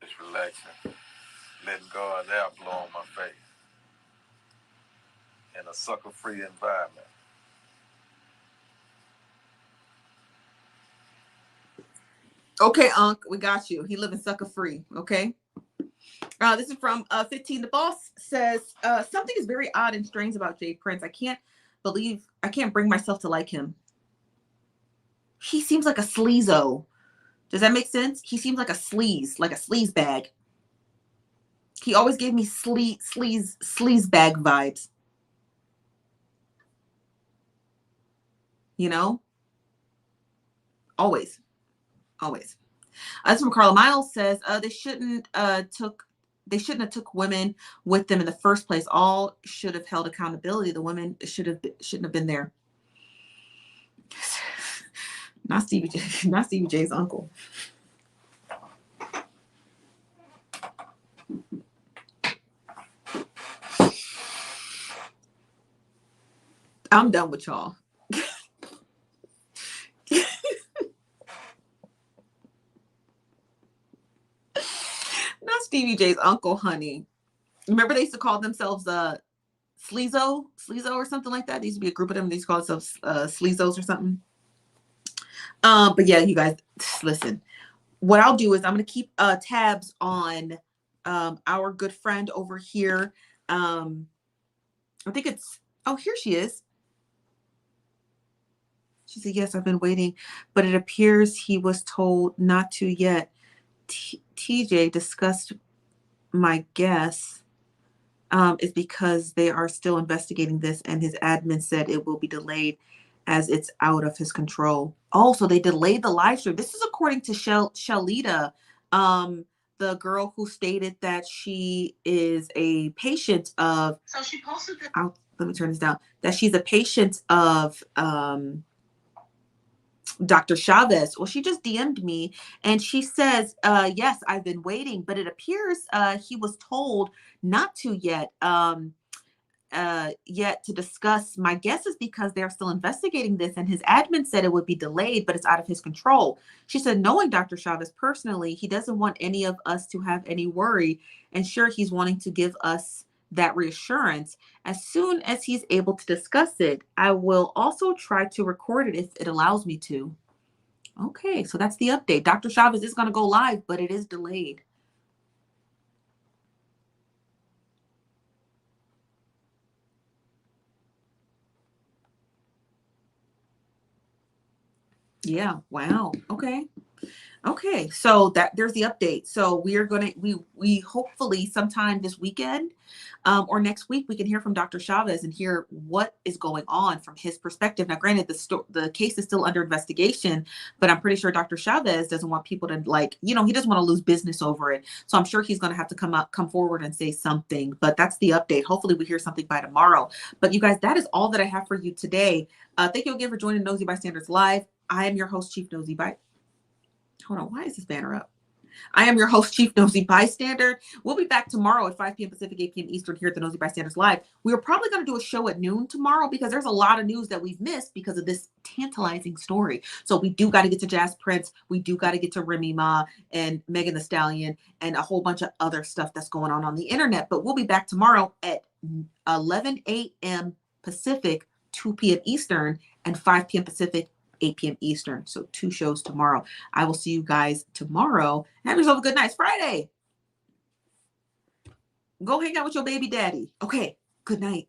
just relaxing, letting God's air blow on my face in a sucker-free environment. Okay, unk, we got you. He living sucker free. Okay. This is from 15. The boss says, something is very odd and strange about Jay Prince. I can't bring myself to like him. He seems like a sleazo. Does that make sense? He seems like a sleaze bag. He always gave me sleaze bag vibes. You know? Always. This from Carla Miles, says, they shouldn't have took women with them in the first place. All should have held accountability. The women shouldn't have been there. Not Stevie J's uncle. I'm done with y'all. Not Stevie J's uncle, honey. Remember they used to call themselves Sleazo or something like that. There used to be a group of them. They used to call themselves Sleazos or something. But yeah, you guys, listen. What I'll do is I'm going to keep tabs on our good friend over here. I think it's, oh, here she is. She said, yes, I've been waiting, but it appears he was told not to yet. TJ discussed my guess is because they are still investigating this, and his admin said it will be delayed as it's out of his control. Also, they delayed the live stream. This is according to Shalita, the girl who stated that she is a patient of. So she posted. Let me turn this down. That she's a patient of Dr. Chavez. Well, she just DM'd me and she says, yes, I've been waiting, but it appears he was told not to yet to discuss. My guess is because they're still investigating this, and his admin said it would be delayed, but it's out of his control. She said, knowing Dr. Chavez personally, he doesn't want any of us to have any worry, and sure, he's wanting to give us that reassurance. As soon as he's able to discuss it, I will also try to record it if it allows me to. Okay, so that's the update. Dr. Chavez is going to go live, but it is delayed. Yeah, wow. Okay, so there's the update. So we are gonna we hopefully sometime this weekend or next week we can hear from Dr. Chavez and hear what is going on from his perspective. Now, granted, the case is still under investigation, but I'm pretty sure Dr. Chavez doesn't want people to he doesn't want to lose business over it. So I'm sure he's going to have to come forward and say something. But that's the update. Hopefully we hear something by tomorrow. But you guys, that is all that I have for you today. Thank you again for joining Nosy Bystanders Live. I am your host, Chief Nosy By. Hold on, why is this banner up? I am your host, Chief Nosy Bystander. We'll be back tomorrow at 5 p.m. Pacific, 8 p.m. Eastern here at the Nosy Bystanders Live. We are probably going to do a show at noon tomorrow because there's a lot of news that we've missed because of this tantalizing story. So we do got to get to Jazz Prince. We do got to get to Remy Ma and Megan Thee Stallion and a whole bunch of other stuff that's going on the internet. But we'll be back tomorrow at 11 a.m. Pacific, 2 p.m. Eastern, and 5 p.m. Pacific, 8 p.m. Eastern. So 2 shows tomorrow. I will see you guys tomorrow. Have yourself a good night. It's Friday. Go hang out with your baby daddy. Okay. Good night.